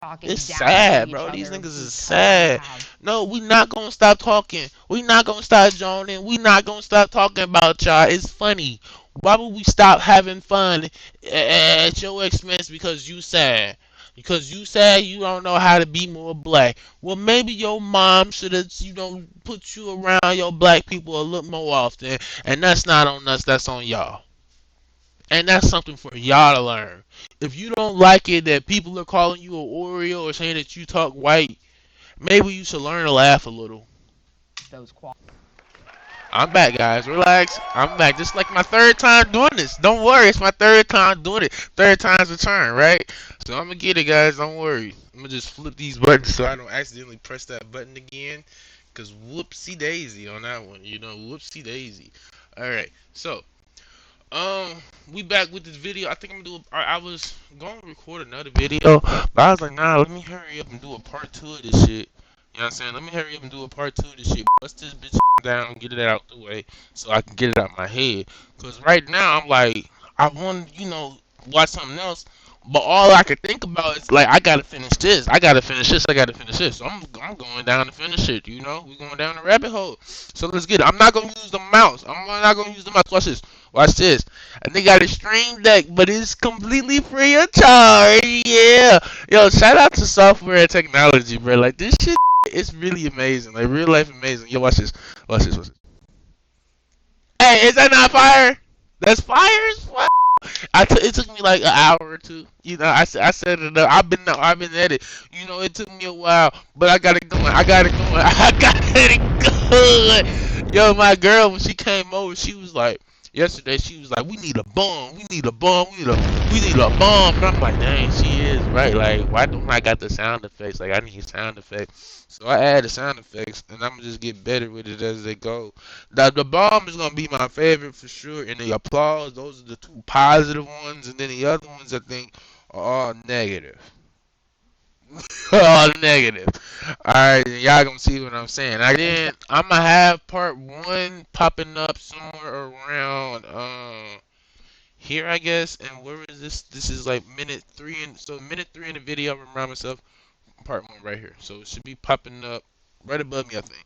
talking It's down to sad, each bro. These other niggas is because we sad. have. No, we not gonna stop talking. We not gonna stop joning. We not gonna stop talking about y'all. It's funny. Why would we stop having fun at your expense because you sad? Because you sad you don't know how to be more black. Well, maybe your mom should have, put you around your black people a little more often. And that's not on us. That's on y'all. And that's something for y'all to learn. If you don't like it that people are calling you an Oreo or saying that you talk white, maybe you should learn to laugh a little. Those I'm back, guys. Relax. I'm back. This is like my third time doing this. Don't worry. It's my third time doing it. Third time's a charm, right? So I'm going to get it, guys. Don't worry. I'm going to just flip these buttons so I don't accidentally press that button again. Because whoopsie daisy on that one. Whoopsie daisy. Alright. So, Um, we back with this video. I think I'm gonna do. I was gonna record another video, but I was like, nah, let me hurry up and do a part two of this shit. You know what I'm saying? Let me hurry up and do a part two of this shit. Bust this bitch down, get it out the way, so I can get it out my head. Cause right now I'm like, I want watch something else, but all I can think about is like, I gotta finish this. I gotta finish this. I gotta finish this. So I'm going down to finish it. We going down the rabbit hole. So let's get it. I'm not gonna use the mouse. I'm not gonna use the mouse. Watch this. Watch this. And they got a stream deck, but it's completely free of charge. Yeah. Yo, shout out to software and technology, bro. Like, this shit is really amazing. Like, real life amazing. Yo, watch this. Watch this. Watch this. Hey, is that not fire? That's fire as fuck. It took me like an hour or two. I set it up. I've been at it. It took me a while, but I got it going. I got it going. I got it going. Yo, my girl, when she came over, she was like, yesterday, she was like, we need a bomb. We need a bomb. We need a bomb. And I'm like, dang, she is right. Like, why don't I got the sound effects? Like, I need sound effects. So I added sound effects, and I'm gonna just get better with it as they go. The bomb is gonna be my favorite for sure, and the applause, those are the two positive ones, and then the other ones I think are all negative. All negative. Alright, y'all gonna see what I'm saying. Again, I'm gonna have part one popping up somewhere around here, I guess. And where is this? This is like minute three, and so minute three in the video. I'm remind myself part one right here. So it should be popping up right above me, I think.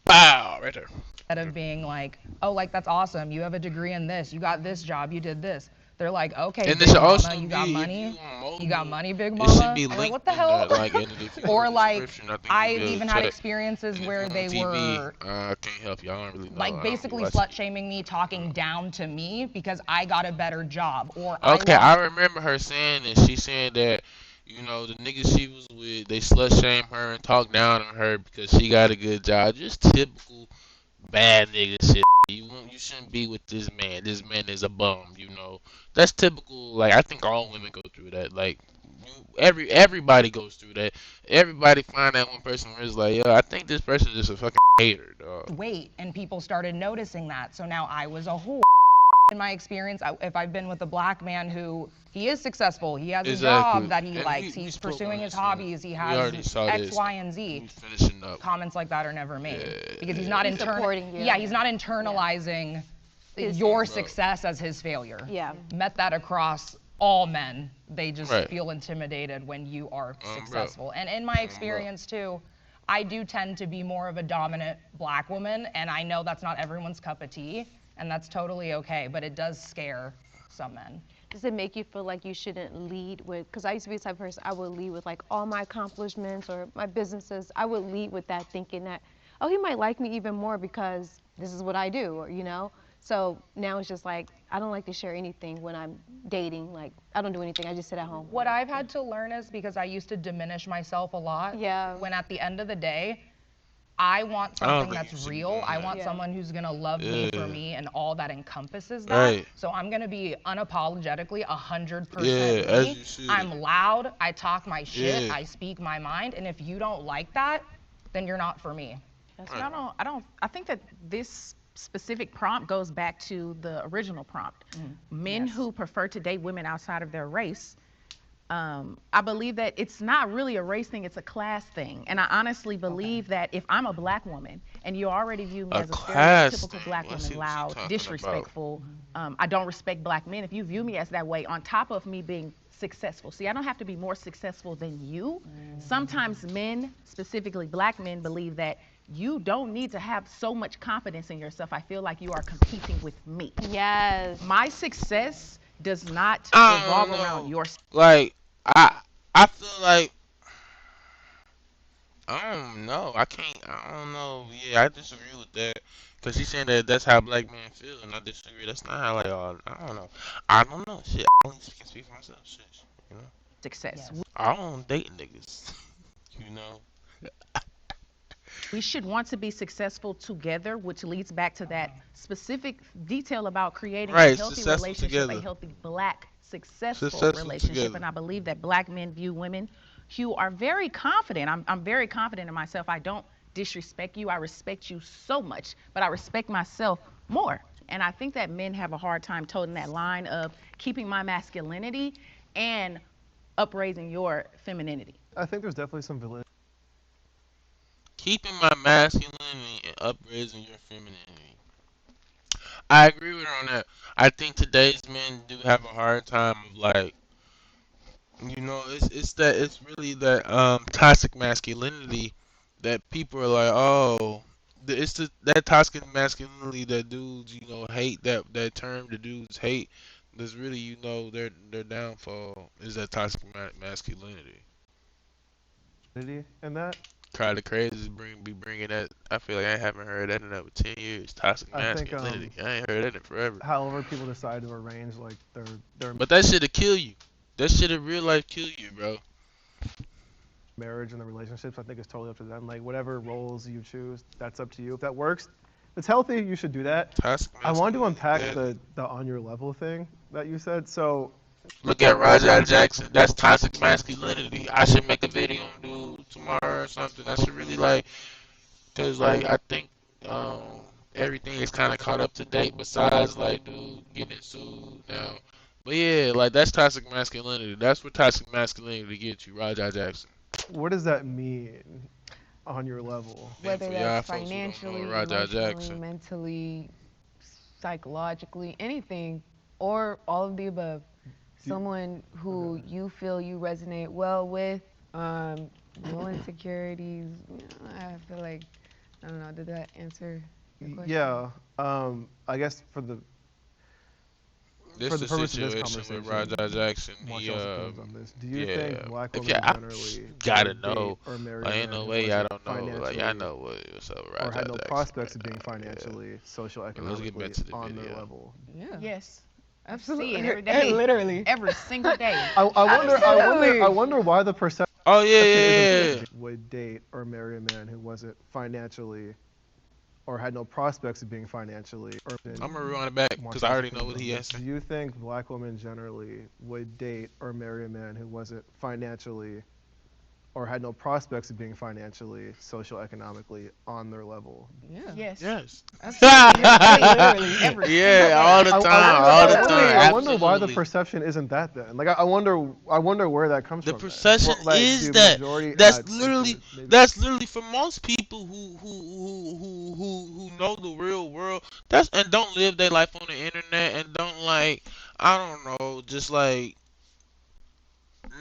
Wow, right there. Instead of being like, oh, like, that's awesome. You have a degree in this. You got this job. You did this. They're like, okay, And this big should mama, also you be got if money. you on mobile, You got money, big it should mama. be And like, linked what the in the hell? like in the Or like, description. I think you'll I've be able even to had check. experiences And if where you're on they TV, were I can't help you. I don't really know. I like don't be basically watching slut shaming me, talking down to me because I got a better job or it. I Okay, I lost. remember her saying this. She saying that the niggas she was with, they slut shame her and talk down on her because she got a good job. Just typical bad nigga shit. You shouldn't be with this man. This man is a bum. That's typical. Like, I think all women go through that. Like, everybody goes through that. Everybody find that one person where it's like, yo, I think this person is just a fucking hater, dog. Weight, and people started noticing that. So now I was a whore. In my experience, if I've been with a black man who he is successful, he has a job Exactly. that he And likes, we he's spoke on pursuing his this hobbies, he we has already saw X, this. Y, and Z. We finishing up. Comments like that are never made Yeah, because he's yeah. not He's supporting you. Yeah, he's not internalizing your success as his failure. Yeah. Met that across all men. They just Right. feel intimidated when you are Bro. successful. And in my experience too, I do tend to be more of a dominant black woman, and I know that's not everyone's cup of tea, and that's totally okay, but it does scare some men. Does it make you feel like you shouldn't lead with, because I used to be the type of person, I would lead with like all my accomplishments or my businesses. I would lead with that thinking that, oh, he might like me even more because this is what I do, or. So now it's just like, I don't like to share anything when I'm dating. Like, I don't do anything. I just sit at home. What I've had to learn is because I used to diminish myself a lot. Yeah. When at the end of the day, I want something that's real. I want someone who's gonna love me for me and all that encompasses that. Right. So I'm gonna be unapologetically 100% Yeah, as me. you should. I'm loud. I talk my shit. Yeah. I speak my mind. And if you don't like that, then you're not for me. That's what I think that this specific prompt goes back to the original prompt. Men who prefer to date women outside of their race. I believe that it's not really a race thing, it's a class thing. And I honestly believe that if I'm a black woman and you already view me as a stereotypical black woman, loud, disrespectful, I don't respect black men. If you view me as that way, on top of me being successful. See, I don't have to be more successful than you. Sometimes men, specifically black men, believe that you don't need to have so much confidence in yourself. I feel like you are competing with me. Yes. My success does not I revolve don't around know. your Like I feel like I don't know. I can't. I don't know. Yeah, I disagree with that. Cause she's saying that that's how black men feel, and I disagree. That's not how like I don't know. I don't know. Shit. I only can speak for myself. Shit. You know. success. Yes. I don't date niggas. You know. We should want to be successful together, which leads back to that specific detail about creating a Right. healthy Successful relationship, a together. healthy black successful Successful relationship. together. And I believe that black men view women who are very confident. I'm very confident in myself. I don't disrespect you. I respect you so much, but I respect myself more. And I think that men have a hard time toting that line of keeping my masculinity and upraising your femininity. I think there's definitely some validity. Keeping my masculinity and upraising your femininity. I agree with her on that. I think today's men do have a hard time of like, you know, it's really that toxic masculinity that people are like, oh, it's that toxic masculinity that dudes, you know, hate, that term the dudes hate. That's really, you know, their downfall is that toxic masculinity. In that. Kind of crazy to be bringing that. I feel like I haven't heard that in over 10 years. Toxic I think masculinity. I ain't heard that in forever. however people decide to arrange like their But that shit'll kill you. That shit'll real life kill you, bro. marriage and the relationships, I think it's totally up to them. Like whatever roles you choose, that's up to you. If that works, if it's healthy, you should do that. Toxic I wanted to masculinity. unpack Yeah. the on your level thing that you said. So Look at Raja Jackson. That's toxic masculinity. I should make a video on dude tomorrow or something. I should really like, cause like I think um everything is kind of caught up to date. Besides like dude getting sued now. But yeah, like that's toxic masculinity. That's what toxic masculinity gets you, Raja Jackson. what does that mean on your level? And Whether for y'all that's folks who don't know financially, Raja emotionally, Jackson, mentally, psychologically, anything, or all of the above. Do you- Someone who you feel you resonate well with, no insecurities. I feel like, I don't know, did that answer your question? Yeah. I guess for the this for the is purpose the of this situation with conversation, Raja Jackson. want He y'all's opinions on this. Do you yeah. think black If women y'all generally gotta would date know, or marry like a ain't man no who way y'all wasn't don't know. Like y'all financially know what's up with or Raja had no Jackson prospects right of being now. Yeah. financially, But let's get back socioeconomically to the on their video. level? Yeah. Yes. Absolutely. See it every day. Literally. Every single day. I wonder why the perception Oh yeah, isn't yeah. would date or marry a man who wasn't financially or had no prospects of being financially or I'm gonna rewind it back want because I y'all's already know opinions what on he this. answered. Do you think black women generally would date or marry a man who wasn't financially or had no prospects of being financially, socioeconomically on their level? Yeah. Yes. Yes. Absolutely. Literally. Every single Yeah, day. all the time, all the time. I wonder why the Absolutely. perception isn't that then. Like I wonder where that comes The from. Then. perception Well, like, is do that majority, that's it's literally maybe- that's literally for most people who know the real world. That's and don't live their life on the internet and don't like I don't know, just like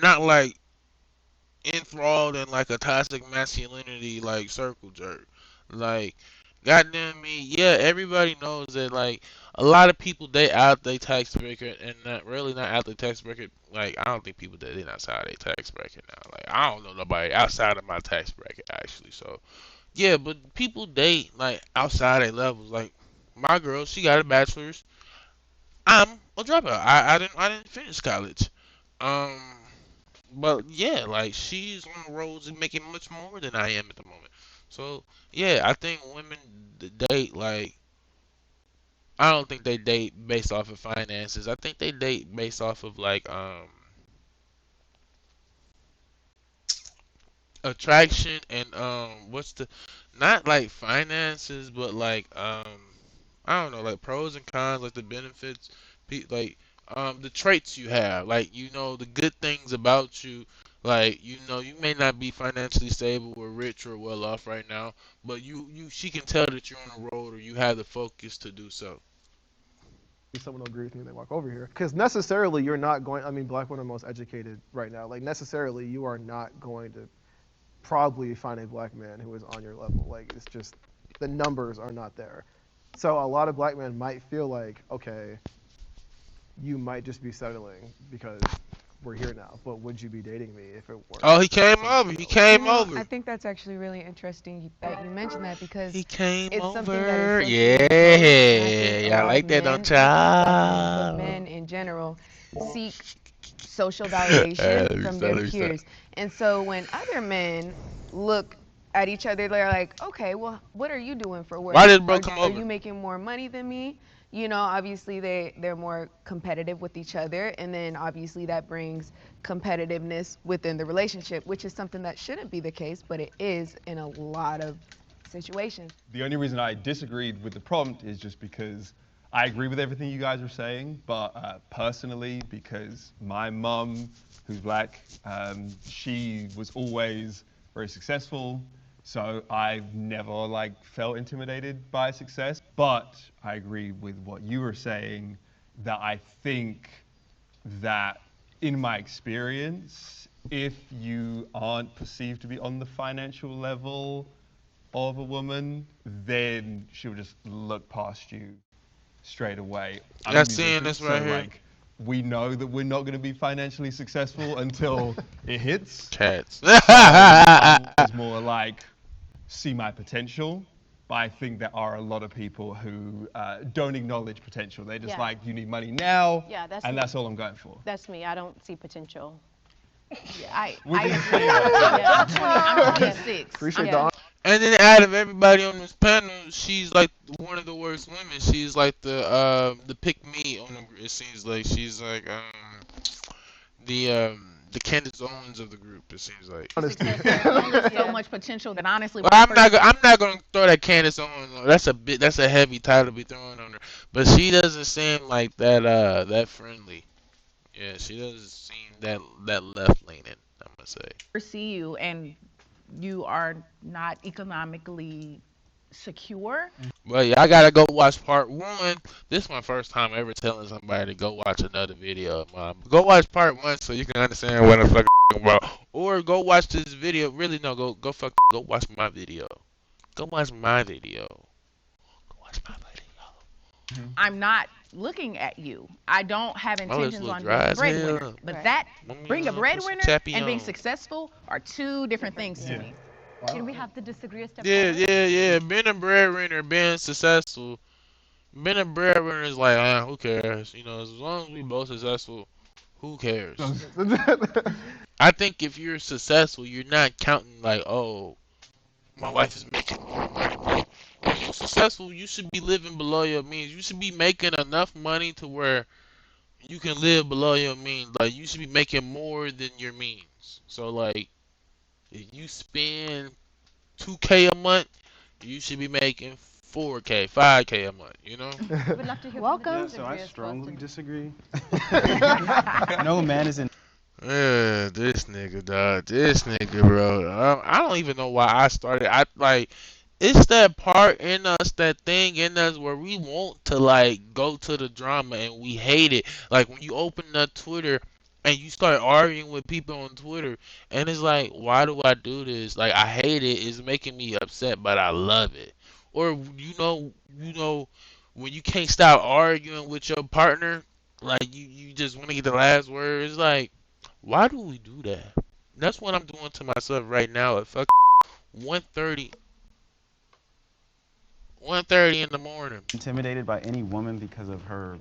not like enthralled in like a toxic masculinity like circle jerk. Like, goddamn me, yeah, everybody knows that like a lot of people they out they tax bracket and not really not out the tax bracket. Like I don't think people that in outside their tax bracket now. Like I don't know nobody outside of my tax bracket actually. So yeah, but people date like outside their levels. Like my girl, she got a bachelor's. I'm a dropout. I didn't finish college. Um, but yeah, like she's on the roads and making much more than I am at the moment. So yeah, I think women date like I don't think they date based off of finances. I think they date based off of like attraction and what's the not like finances but like I don't know like pros and cons like the benefits like the traits you have like you know the good things about you like you know you may not be financially stable or rich or well off right now but you she can tell that you're on the road or you have the focus to do so. someone will agree with me and they walk over here. Because necessarily you're not going, I mean, black women are most educated right now. Like necessarily you are not going to probably find a black man who is on your level. Like it's just, the numbers are not there. So a lot of black men might feel like, okay, you might just be settling because we're here now, but would you be dating me if it weren't? Oh, he came over. He came I over. think that's actually really interesting that you mentioned that because He came it's something that over. is socially imposed, and I think a Yeah, I lot like of that, men, don't not just black men, but y'all? men in general, seek social validation from their peers. And so when other men look at each other, they're like, okay, well, what are you doing for work? Why did bro come Are over? you making more money than me? You know, obviously they're more competitive with each other, and then obviously that brings competitiveness within the relationship, which is something that shouldn't be the case, but it is in a lot of situations. The only reason I disagreed with the prompt is just because I agree with everything you guys are saying, but personally, because my mum, who's black, she was always very successful, so I've never like felt intimidated by success. But I agree with what you were saying, that I think that in my experience, if you aren't perceived to be on the financial level of a woman, then she'll just look past you straight away. I'm a Y'all seeing musician, this so right here? like we know that we're not going to be financially successful until it hits. Cats. So I was more like, see my potential. But I think there are a lot of people who don't acknowledge potential. They're just Yeah. like, you need money now, Yeah, that's and me. that's all I'm going for. That's me. I don't see potential. Yeah, I Within the agree. same- I'm 26. Appreciate Yeah. the honor. And then out of everybody on this panel, she's like one of the worst women. She's like the pick me on the. It seems like she's like the Candace Owens of the group. It seems like. Honesty. There's so much potential that honestly, Well, when I I'm not. first- I'm not gonna throw that Candace Owens. That's a bit. That's a heavy title to be throwing on her. But she doesn't seem like that. That friendly. Yeah, she doesn't seem that left leaning. I'm gonna say. see you and you are not economically secure, Well, yeah, I gotta go watch part one. This is my first time ever telling somebody to go watch another video of mine. Go watch part one so you can understand what I'm fucking about. Or go watch this video. Really, no, go watch my video. Go watch my video. Go watch my video. I'm not looking at you. I don't have My lips intentions look on dry being a as breadwinner. hell. But Right. that Let me, being a put some breadwinner chappy and being on. successful are two different things to Yeah. me. Can we have the disagree a step Yeah, forward? yeah. Being a breadwinner, being successful. Being a breadwinner is like, who cares? You know, as long as we both successful, who cares? I think if you're successful, you're not counting like, oh, my wife is making more money. Like, when you're successful, you should be living below your means. You should be making enough money to where you can live below your means. Like, you should be making more than your means. So, like, if you spend 2K a month, you should be making 4K, 5K a month, you know? We'd love to hear Welcome. from the So I disagreeers strongly first. disagree. No man is in. Yeah, this nigga, dog. This nigga, bro. I don't even know why I started. I like, it's that part in us, that thing in us where we want to like go to the drama and we hate it. Like when you open up Twitter and you start arguing with people on Twitter, and it's like, why do I do this? Like I hate it. It's making me upset, but I love it. Or when you can't stop arguing with your partner, like you just want to get the last word. It's like, why do we do that? That's what I'm doing to myself right now at fuck 1:30 in the morning. Intimidated by any woman because of her.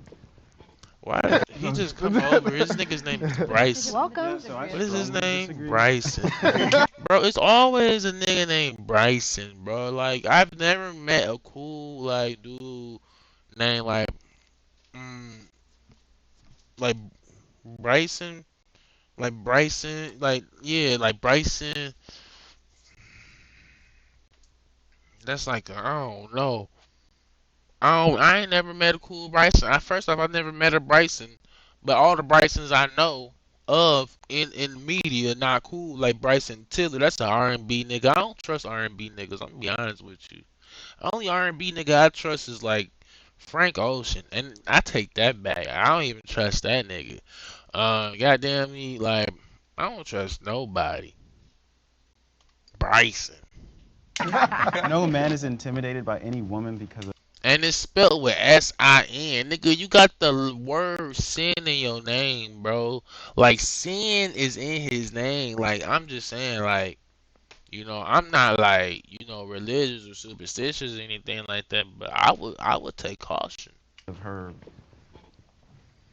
Why did he just come over? His nigga's name is Bryson. Welcome. Yeah, so I What is his strongly name? disagree. Bryson. Bro, it's always a nigga named Bryson, bro. Like I've never met a cool like dude named mm, like Bryson. Like Bryson, like yeah, like Bryson. That's like I don't know. I ain't never met a cool Bryson. First off, I've never met a Bryson, but all the Brysons I know of in media not cool. Like Bryson Tiller, that's an R&B nigga. I don't trust R&B niggas. I'm gonna be honest with you. Only R&B nigga I trust is like Frank Ocean, and I take that back. I don't even trust that nigga. Goddamn me, like I don't trust nobody. Bryson, No man is intimidated by any woman because of and it's spelled with S-I-N, nigga. You got the word sin in your name, bro. Like sin is in his name. Like I'm just saying, like. I'm not like, religious or superstitious or anything like that, but I would take caution. her Be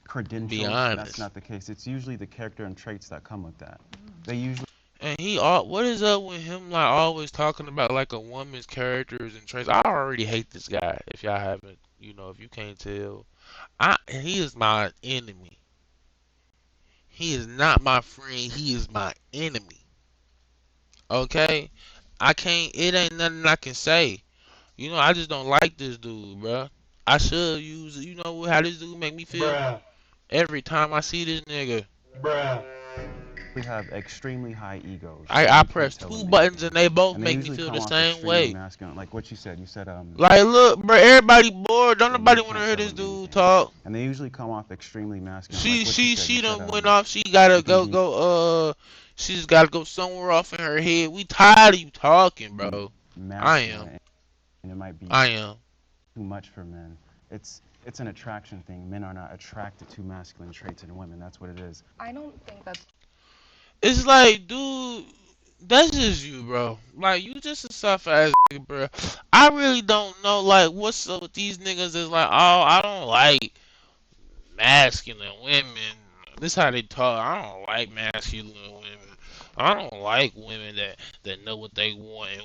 credentials. That's honest. not the case. It's usually the character and traits that come with that. They usually And what is up with him like always talking about like a woman's characters and traits? I already hate this guy. If y'all haven't, if you can't tell, he is my enemy. He is not my friend. He is my enemy. Okay, I can't. It ain't nothing I can say. I just don't like this dude, bruh. I should use, how this dude make me feel every time I see this nigga. have extremely high egos. I You can't press tell two them buttons anything. and they both And they make me usually feel come the off same extremely way. masculine. Like what you said. You said Like, look, bro, everybody bored. Don't yeah, you nobody want to can't hear tell this them dude anything. talk. And they usually come off extremely masculine. Like She what you she said. You she said done went off. She gotta you can go be go. She's gotta go somewhere off in her head. We tired of you talking, bro. I am. masculine and it might be I am. too much for men. It's an attraction thing. Men are not attracted to masculine traits in women. That's what it is. I don't think that's It's like, dude, that's just you, bro. Like, you just a soft ass nigga, bro. I really don't know, like, what's up with these niggas is like, oh, I don't like masculine women. This how they talk. I don't like masculine women. I don't like women that know what they want and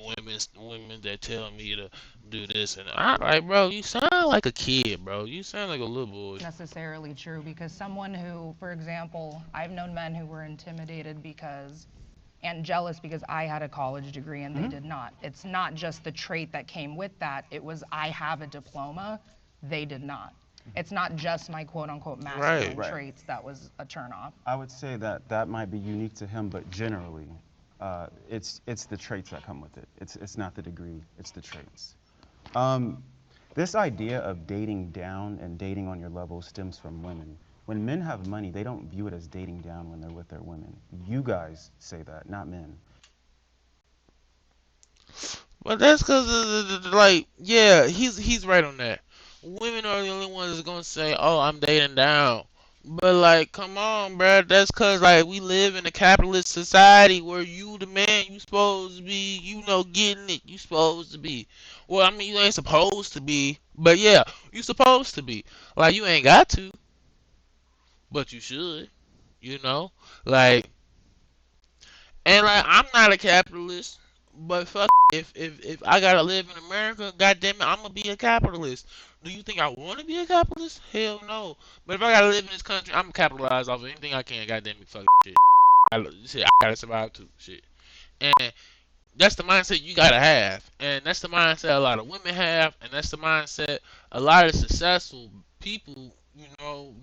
women that tell me to do this and I like, bro. You sound like a kid, bro. You sound like a little boy. necessarily true because someone who, for example, I've known men who were intimidated because and jealous because I had a college degree and they did not. It's not just the trait that came with that. It was I have a diploma, they did not. It's not just my quote unquote masculine Right. traits that was a turnoff. I would say that might be unique to him, but generally, it's the traits that come with it. It's not the degree. It's the traits. Um, this idea of dating down and dating on your level stems from women. When men have money, they don't view it as dating down when they're with their women. You guys say that, not men. But that's because, like, yeah, he's right on that. Women are the only ones that's gonna say, "Oh, I'm dating down." But like, come on, bruh. That's cause like we live in a capitalist society where you the man, you supposed to be, getting it. You supposed to be. Well, I mean, you ain't supposed to be, but yeah, you supposed to be. Like, you ain't got to, but you should. You know, like. And like I'm not a capitalist, but fuck if I gotta live in America, goddamn it, I'm gonna be a capitalist. Do you think I wanna be a capitalist? Hell no. But if I gotta live in this country, I'm gonna capitalize off of anything I can, goddamn it, fuck shit. I gotta survive too, shit. And that's the mindset you gotta have, and that's the mindset a lot of women have, and that's the mindset a lot of successful people,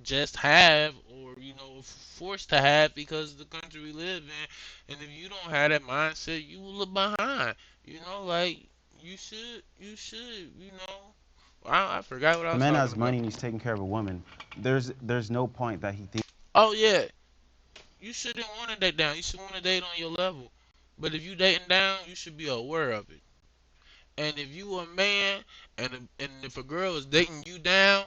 just have, or forced to have because of the country we live in. And if you don't have that mindset, you will look behind. Like you should. I forgot what I A was man talking has about. money and he's taking care of a woman. There's no point that he thinks Oh yeah, you shouldn't want to date down. You should want to date on your level. But if you dating down, you should be aware of it. And if you a man, and if a girl is dating you down,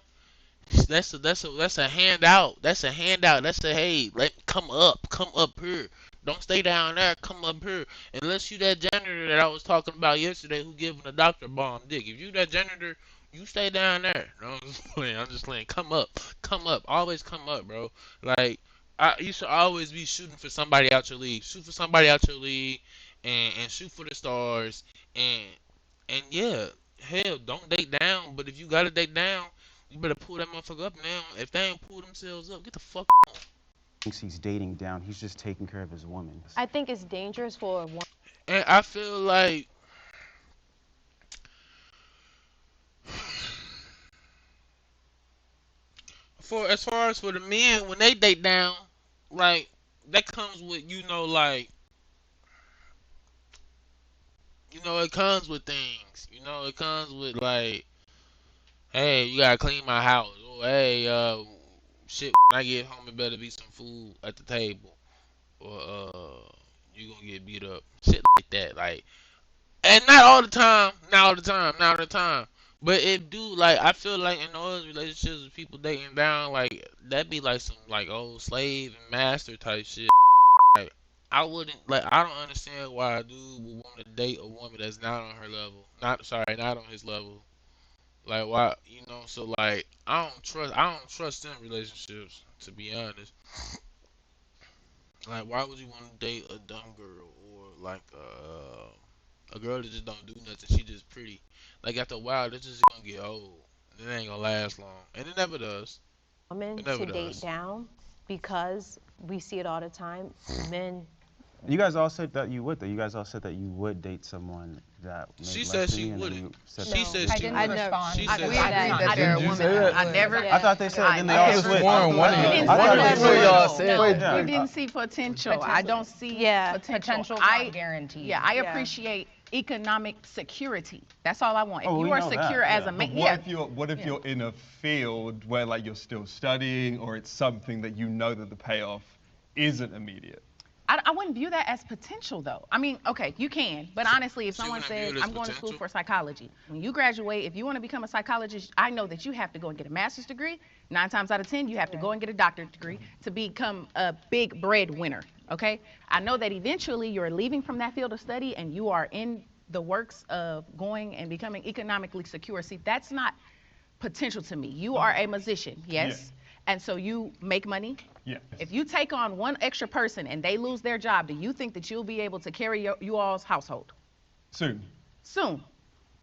that's a handout. That's a handout. That's a hey, come up here. Don't stay down there. Come up here. Unless you that janitor that I was talking about yesterday, who giving the doctor bomb dick. If you that janitor, you stay down there. No, I'm just playing. I'm just playing. Come up. Always come up, bro. Like you should always be shooting for somebody out your league. Shoot for somebody out your league, and shoot for the stars. And yeah, hell, don't date down. But if you gotta date down, you better pull that motherfucker up now. If they ain't pull themselves up, get the fuck on. he's dating down. He's just taking care of his woman. I think it's dangerous for a woman. And I feel like for as far as for the men, when they date down, like that comes with like it comes with things. It comes with like Hey, you gotta clean my house. Or hey, shit, when I get home, it better be some food at the table, or you gonna get beat up. Shit like that, like, and not all the time, not all the time, not all the time. But it do like I feel like in those relationships with people dating down, like that be like some like old slave and master type shit. Like I wouldn't like I don't understand why a dude would want to date a woman that's not on her level. Not sorry, not on his level. Like why so like I don't trust in relationships to be honest. Like why would you want to date a dumb girl or like a girl that just don't do nothing, she just pretty. Like after a while this just gonna get old. It ain't gonna last long. And it never does. Women It never to date does. down because we see it all the time. Men. You guys all said that you would, though. You guys all said that you would date someone that made She less said than she you, and then wouldn't. you said She No. said I she didn't wouldn't. respond. She I said we she agree wouldn't. that there are Did you women. say that? I never. I thought they said, then they I all never switched. sworn one of We you. didn't I see thought that. that's what y'all No. said. Wait, Yeah. We didn't see potential. I don't see Yeah. Potential I not guaranteed. Yeah, I Yeah. appreciate economic security. That's all I want. If Oh, we you are know that, secure as yeah. a But man, what if you're in a field where like you're still studying, or it's something that you know that the payoff isn't immediate? I wouldn't view that as potential though. I mean, okay, you can, but honestly, if So you someone wouldn't view says, it as I'm going to school potential? for psychology, when you graduate, if you want to become a psychologist, I know that you have to go and get a master's degree. 9 times out of 10, you have to go and get a doctorate degree to become a big breadwinner, okay? I know that eventually you're leaving from that field of study and you are in the works of going and becoming economically secure. See, that's not potential to me. You are a musician, yes? And so you make money. Yeah. If you take on one extra person and they lose their job, do you think that you'll be able to carry you all's household? Soon. Soon.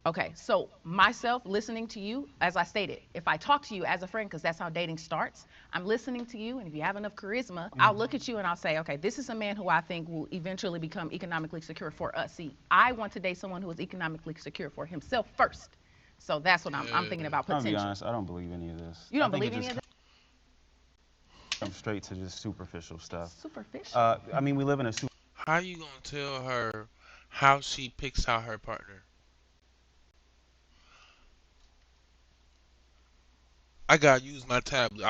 Okay, so myself listening to you, as I stated, if I talk to you as a friend, because that's how dating starts, I'm listening to you, and if you have enough charisma, I'll look at you and I'll say, okay, this is a man who I think will eventually become economically secure for us. See, I want to date someone who is economically secure for himself first. So that's what I'm thinking about I'll be potential. honest, I don't believe any of this. You don't I think believe it any just of that? comes straight to just superficial stuff. Superficial. I mean, we live in a super. How you gonna tell her how she picks out her partner? I gotta use my tablet.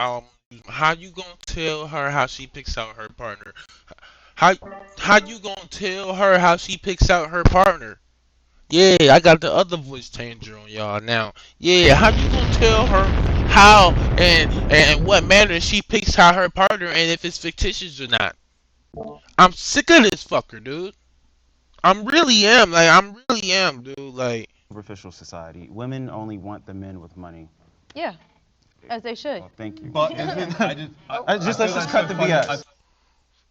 How you gonna tell her how she picks out her partner? How how you gonna tell her how she picks out her partner? Yeah, I got the other voice changer on y'all now. Yeah, how you gonna tell her how and what manner she picks out her partner and if it's fictitious or not? I'm sick of this fucker, dude. I'm really am, dude. Like, superficial society. Women only want the men with money. Yeah. As they should. Oh, thank you. But isn't, I Just feel let's just that's cut so the funny. BS.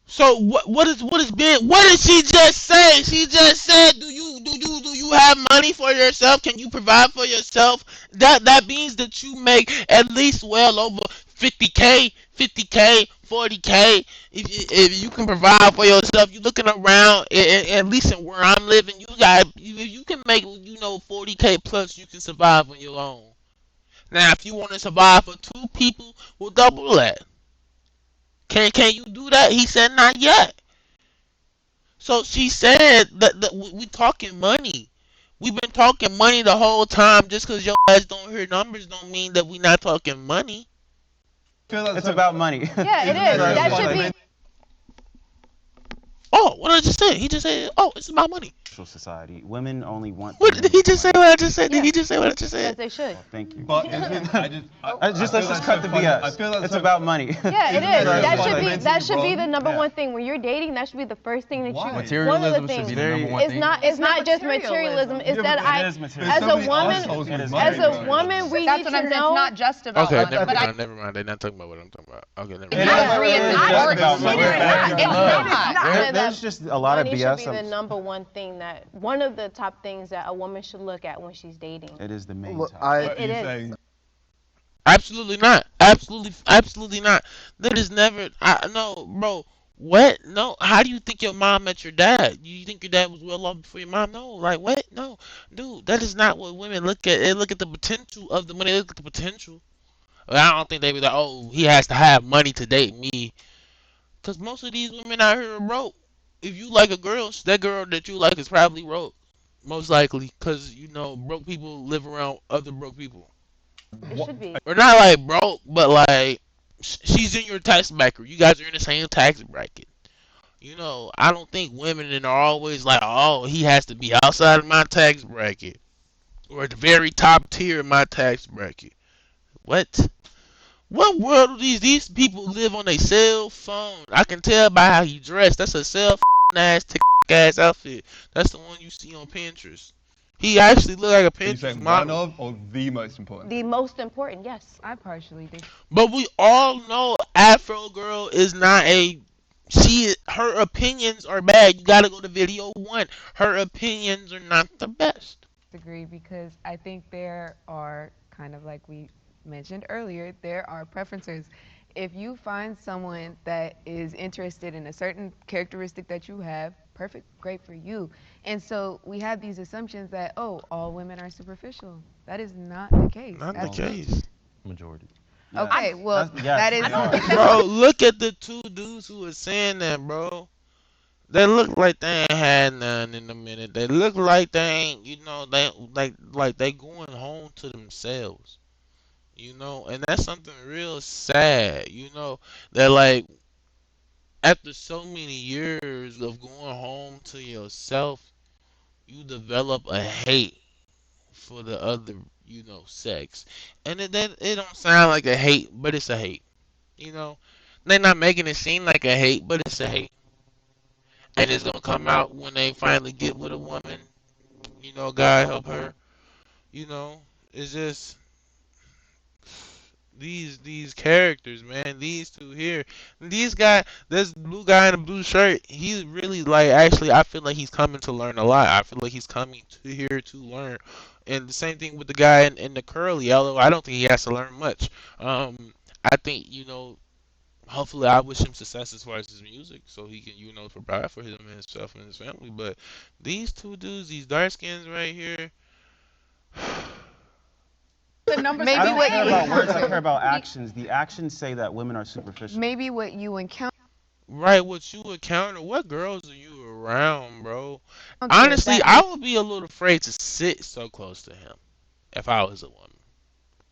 so what did she just say? She just said, do you have money for yourself? Can you provide for yourself? That means that you make at least well over 50K, 40K. If you can provide for yourself, you looking around at least in where I'm living, you can make 40K plus. You can survive on your own. Now, if you want to survive for two people, we'll double that. Can you do that? He said not yet. So she said that we talking money. We've been talking money the whole time. Just because your ass don't hear numbers don't mean that we not talking money. It's about money. Yeah, it is. That should be. Oh, what did I just say? He just said, oh, it's about money. Society. Women only want. What did he just say? What I just said? Did he just say what I just As said? they should. Oh, thank you. But isn't, Just let's just cut the BS. It's about money. Yeah, it is. Isn't That that should be. funny? That should be the number Yeah. one thing when you're dating. That should be the first thing that Why? you. One of the Materialism should things. be the number one It's thing. not. It's not just materialism. It's that It is material. as There's a so many woman, assholes with as money, as a though. woman, we That's need what to I'm saying. It's know. not just about Okay, money, but I never mind. They're not talking about what I'm talking about. Okay, never It mind. I is- agree it it's is not. just Or about money. consider it not. It's not. There's just a lot of Money BS. should be the number one thing that one of the top things that a woman should look at when she's dating. It is the main Look, topic. What are It you is. saying? Absolutely not. Absolutely not. That is never. No, bro. What? No. How do you think your mom met your dad? You think your dad was well off before your mom? No. Like what? No, dude. That is not what women look at. They look at the potential of the money. They look at the potential. I don't think they be like, oh, he has to have money to date me. Cause most of these women out here are broke. If you like a girl, that girl that you like is probably broke. Most likely, cause broke people live around other broke people. It What? should be. Or not like broke, but like she's in your tax bracket. You guys are in the same tax bracket. You know, I don't think women are always like, oh, he has to be outside of my tax bracket or at the very top tier of my tax bracket. What? What world do these people live on a cell phone? I can tell by how he dressed. That's a cell ass ass outfit. That's the one you see on Pinterest. He actually look like a Are you Pinterest saying one model. of or the most important? The most important, yes. I partially do. But we all know Afro Girl is not a. Her opinions are bad. You gotta go to video one. Her opinions are not the best. Agree because I think there are kind of like we mentioned earlier, there are preferences. If you find someone that is interested in a certain characteristic that you have, perfect, great for you. And so we have these assumptions that, oh, all women are superficial. That is not the case. Not the at all. case. Majority. Okay, well, Yes, that is. they are. Bro, look at the two dudes who are saying that, bro. They look like they ain't had none in a minute. They look like they ain't, they like they going home to themselves. And that's something real sad. That like after so many years of going home to yourself, you develop a hate for the other, sex. And it don't sound like a hate, but it's a hate. You know, they're not making it seem like a hate, but it's a hate. And it's gonna come out when they finally get with a woman. God help her. It's just these characters, man. These two here, this blue guy in a blue shirt. He's really like actually. I feel like he's coming to learn a lot. I feel like he's coming to here to learn. And the same thing with the guy in the curly yellow. I don't think he has to learn much. I think hopefully I wish him success as far as his music so he can, provide for him and himself and his family. But these two dudes, these dark skins right here, The numbers Maybe I are don't what care you about words. I encounter. care about actions. The actions say that women are superficial. Maybe what you encounter right, what you encounter, what girls are you around, bro? that Honestly, I may would be a little afraid to sit so close to him if I was a woman,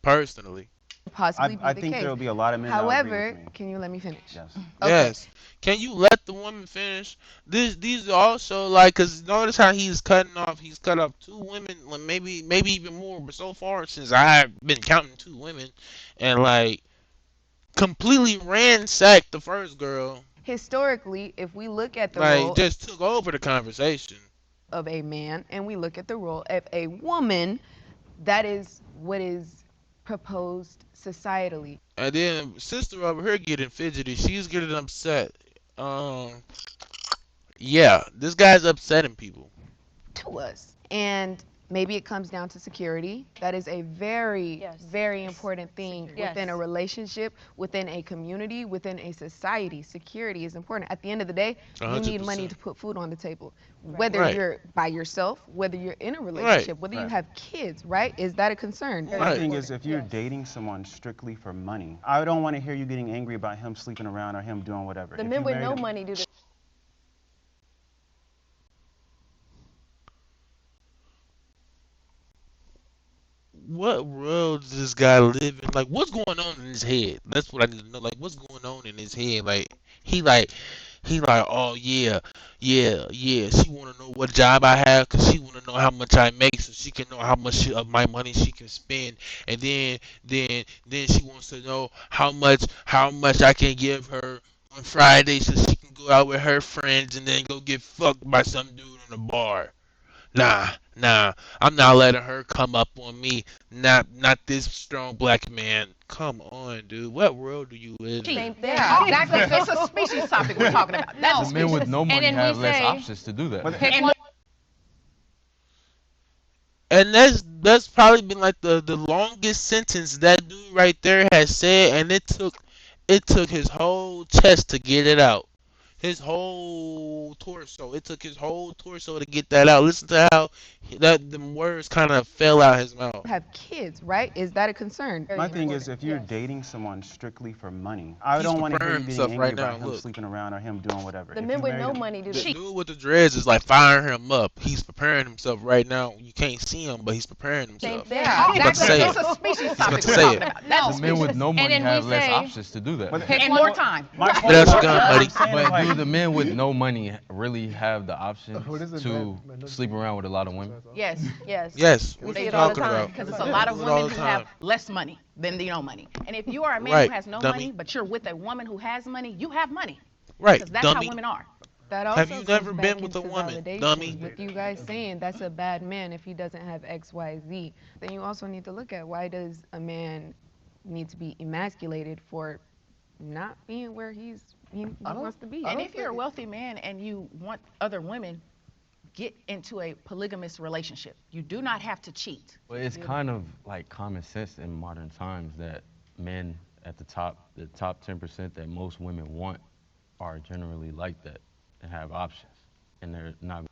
personally. possibly be I the think case. there will be a lot of men that will agree However, with me. can you let me finish? Yes. Okay. Yes. Can you let the woman finish? These are also like, cause notice how he's cutting off. He's cut off two women, like maybe even more. But so far since I've been counting two women, and like completely ransacked the first girl, Historically, if we look at the like role just took over the conversation. of a man and we look at the role of a woman, that is what is proposed societally And then sister over here getting fidgety. She's getting upset. Yeah, this guy's upsetting people. to us. And maybe it comes down to security. That is a very, Yes. very important thing Yes. within a relationship, within a community, within a society. Security is important. At the end of the day, you need money 100%. to put food on the table. Whether Right. you're by yourself, whether you're in a relationship, whether you Right. have kids, right? Is that a concern? The Right. thing is, if you're dating someone strictly for money, I don't want to hear you getting angry about him sleeping around or him doing whatever. The If men you with married no him- money do this. What world does this guy live in? Like, what's going on in his head? That's what I need to know. Like, what's going on in his head? He like, oh yeah, yeah, yeah. She wanna know what job I have, cause she wanna know how much I make, so she can know how much of my money she can spend, and then she wants to know how much I can give her on Friday, so she can go out with her friends and then go get fucked by some dude in a bar. Nah, I'm not letting her come up on me. Not this strong black man. Come on, dude. What world do you live in? Same thing. Yeah, exactly. It's a species topic we're talking about. That's a The men with species. no money then we have less say- options to do that. But- Pick And one. And that's probably been like the longest sentence that dude right there has said, and it took his whole chest to get it out. His whole torso. It took his whole torso to get that out. Listen to how that the words kind of fell out his mouth. Have kids, right? Is that a concern? My thing is, if you're dating someone strictly for money, I He's don't want to hear preparing you getting himself angry right about now. him Look. sleeping around or him doing whatever. The If men you with married no him- money do The that. dude with the dreads is like firing him up. He's preparing himself right now. You can't see him, but he's preparing Same himself. thing. Yeah, He's about to say that's it. a species He's topic about to we're say talking it. about. That's The men with no money then we have less say- options to do that. But and more time. My point That's was- gun, buddy. I'm saying is But like- do the men with no money really have the option What is it, to man? sleep around with a lot of women? Yes. Yes. Yes. We What see are you it all the talking time. about? Because it's a lot of Do it all women the who have time. less money than the no money. And if you are a man Right, who has no dummy. money, but you're with a woman who has money, you have money. Right, Because that's how dummy. women are. That Have also you goes never back been with a into woman, validation. dummy? With you guys saying that's a bad man if he doesn't have X, Y, Z, then you also need to look at why does a man need to be emasculated for not being where he wants to be. And if you're a wealthy man and you want other women, get into a polygamous relationship. You do not have to cheat. But it's kind of like common sense in modern times that men at the top 10% that most women want are generally like that and have options. And they're not.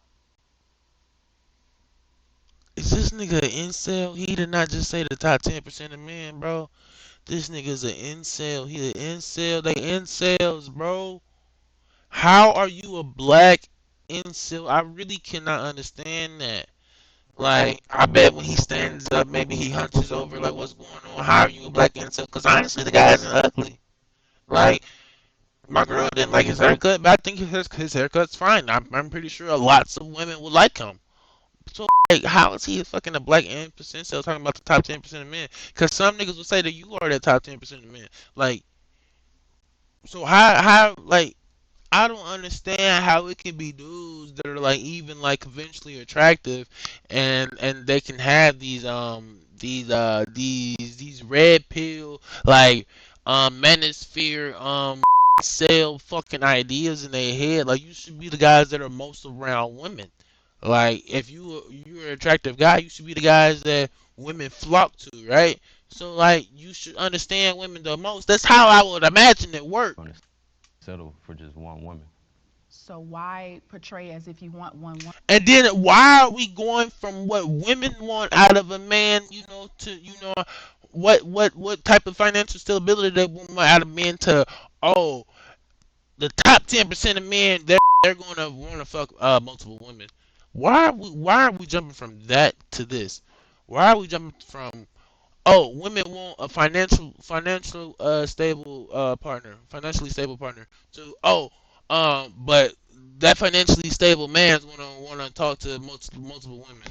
Is this nigga an incel? He did not just say the top 10% of men, bro. This nigga's an incel. He an incel. They incels, bro. How are you a black incel? I really cannot understand that. Like, I bet when he stands up, maybe he hunches over, like, what's going on? How are you a black incel? Because honestly, the guy isn't ugly. Like, my girl didn't like his haircut, but I think his haircut's fine. I'm pretty sure lots of women would like him. So, like, how is he fucking a black incel talking about the top 10% of men? Because some niggas will say that you are the top 10% of men. Like, so like, I don't understand how it can be dudes that are like even like conventionally attractive, and they can have these red pill like manosphere sell fucking ideas in their head. Like, you should be the guys that are most around women. Like, if you're an attractive guy, you should be the guys that women flock to, right? So like, you should understand women the most. That's how I would imagine it work. Gonna settle for just one woman. So why portray as if you want one woman? And then why are we going from what women want out of a man, to what type of financial stability they want out of men to the top 10% of men they're gonna wanna fuck multiple women. Why are we jumping from that to this? Why are we jumping from women want a financially stable partner to but that financially stable man's wanna talk to multiple women.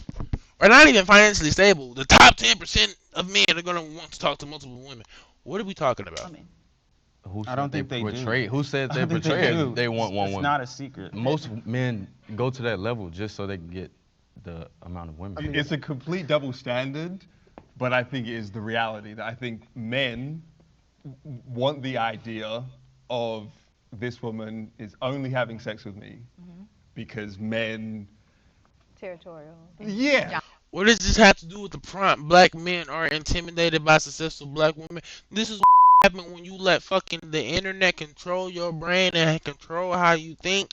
Or not even financially stable. The top 10% of men are gonna want to talk to multiple women. What are we talking about? Women. Who I don't said think they do. portray? Who said I they don't think portray do. as they want one It's woman? not a secret. Most men go to that level just so they can get the amount of women. It's a complete double standard, but I think it is the reality that I think men want the idea of this woman is only having sex with me because men, Territorial. yeah. What does this have to do with the prompt? Black men are intimidated by successful black women. This is what happens when you let fucking the internet control your brain and control how you think.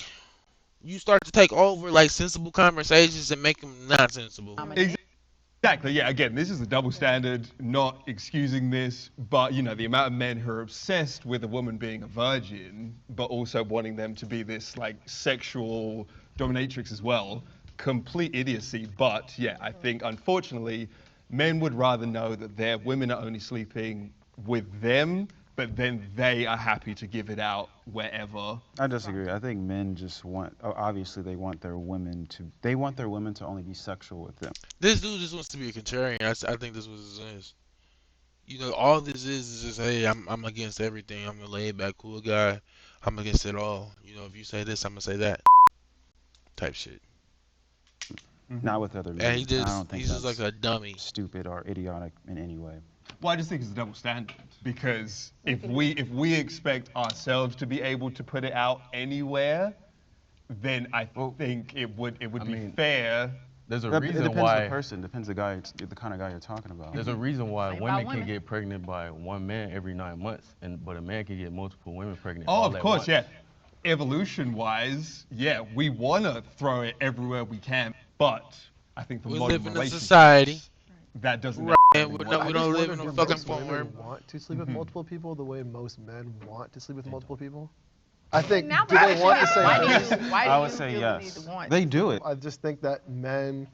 You start to take over like sensible conversations and make them not sensible. Exactly, yeah. Again, this is a double standard, not excusing this, but the amount of men who are obsessed with a woman being a virgin, but also wanting them to be this like sexual dominatrix as well, complete idiocy. But yeah, I think unfortunately, men would rather know that their women are only sleeping with them, but then they are happy to give it out wherever. I disagree. I think men just want. Obviously, they want their women to only be sexual with them. This dude just wants to be a contrarian. I think this was his is. All this is just, hey, I'm against everything. I'm a laid back, cool guy. I'm against it all. If you say this, I'm gonna say that. Type shit. Not with other men. And I don't think he's just that's like a dummy. stupid or idiotic in any way. Well, I just think it's a double standard because if we expect ourselves to be able to put it out anywhere, then I think it would be fair. There's a It reason depends why. the person. Depends the kind of guy you're talking about. There's a reason why Same women about can women. get pregnant by one man every 9 months, but a man can get multiple women pregnant. Oh, all of at course, once. yeah. Evolution-wise, yeah, we want to throw it everywhere we can, but I think for We modern live in a society. relationships, that doesn't Right, and necessarily we work. I we just don't live wonder, in a do fucking most women farm. want to sleep with multiple people the way most men want to sleep with multiple people? I Well, think, now do they people want the should. same Why do things? you? Why do I would you say feel the need yes. to want? They do it. I just think that men,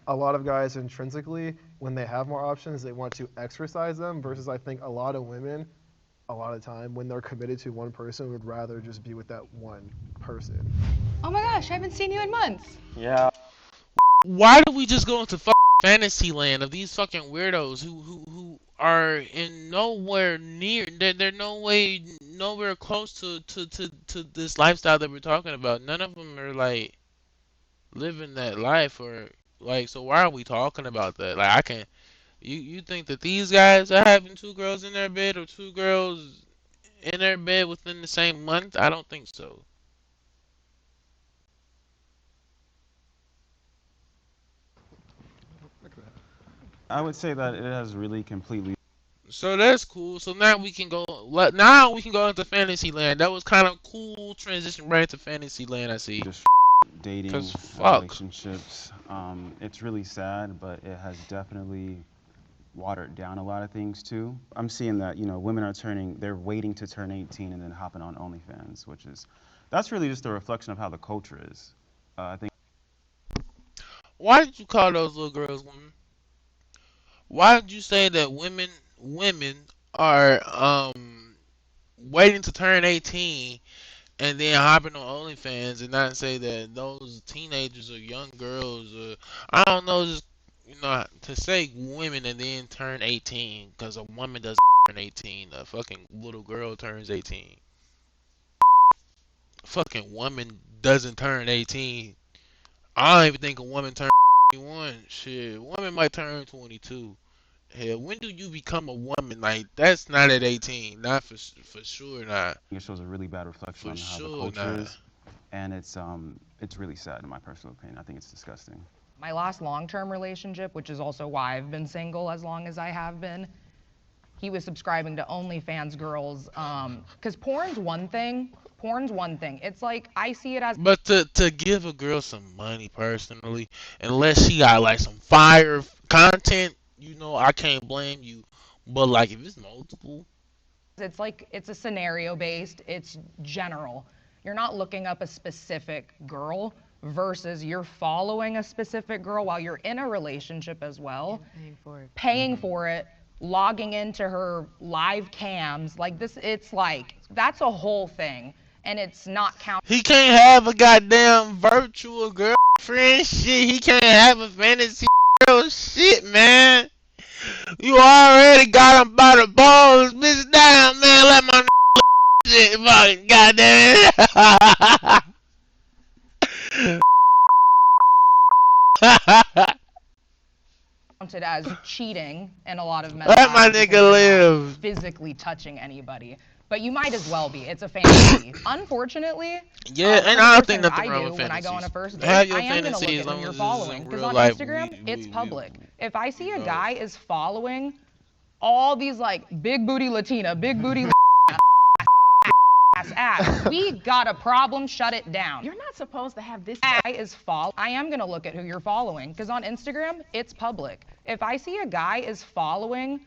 a lot of guys intrinsically, when they have more options, they want to exercise them, versus I think a lot of women, a lot of time, when they're committed to one person, would rather just be with that one person. Oh my gosh, I haven't seen you in months. Yeah. Why do we just go into fucking fantasy land of these fucking weirdos who are in nowhere near, they're no way nowhere close to this lifestyle that we're talking about. None of them are like living that life, or like, so why are we talking about that? Like, I can't. You think that these guys are having two girls in their bed or two girls in their bed within the same month? I don't think so. I would say that it has really completely So that's cool. So now we can go. Now we can go into fantasy land. That was kind of cool transition right into fantasy land. I see. just dating, Cause fuck. relationships. It's really sad, but it has definitely watered down a lot of things too. I'm seeing that, women are they're waiting to turn 18 and then hopping on OnlyFans, that's really just a reflection of how the culture is. I think Why did you call those little girls women? Why did you say that women are waiting to turn 18 and then hopping on OnlyFans, and not say that those teenagers or young girls, or I don't know, just to say women and then turn 18, because a woman doesn't turn 18, a fucking little girl turns 18. Fucking woman doesn't turn 18. I don't even think a woman turns 21. Shit, a woman might turn 22. Hell, when do you become a woman? Like, that's not at 18. Not for sure not. it shows a really bad reflection For on how the sure culture not. is, and it's really sad in my personal opinion. I think it's disgusting. My last long-term relationship, which is also why I've been single as long as I have been, he was subscribing to OnlyFans girls. Because porn's one thing. It's like, I see it as But to give a girl some money personally, unless she got like some fire content, I can't blame you. But like if it's multiple, it's like, it's a scenario based, it's general. You're not looking up a specific girl versus you're following a specific girl while you're in a relationship as well. Paying for it. Paying for it, logging into her live cams, like this, it's like, that's a whole thing. And it's not counted. he can't have a goddamn virtual girlfriend shit. He can't have a fantasy girl shit, man. You already got him by the balls, bitch. Down, man. Let my shit, fucking goddamn. Counted as cheating in a lot of men's Let my eyes because nigga you're not live. physically touching anybody. But you might as well be. It's a fantasy. Unfortunately, Yeah, for and the I don't first think thing nothing I wrong do with when I go on a fantasies. first date, Have your I am going to fantasy look as at long who you're as it's following. in Because real on life, Instagram, it's we public. If I see a know. guy is following all these like big booty Latina, big booty ass, we got a problem, shut it down. You're not supposed to have this. Guy is I am going to look at who you're following because on Instagram, it's public. If I see a guy is following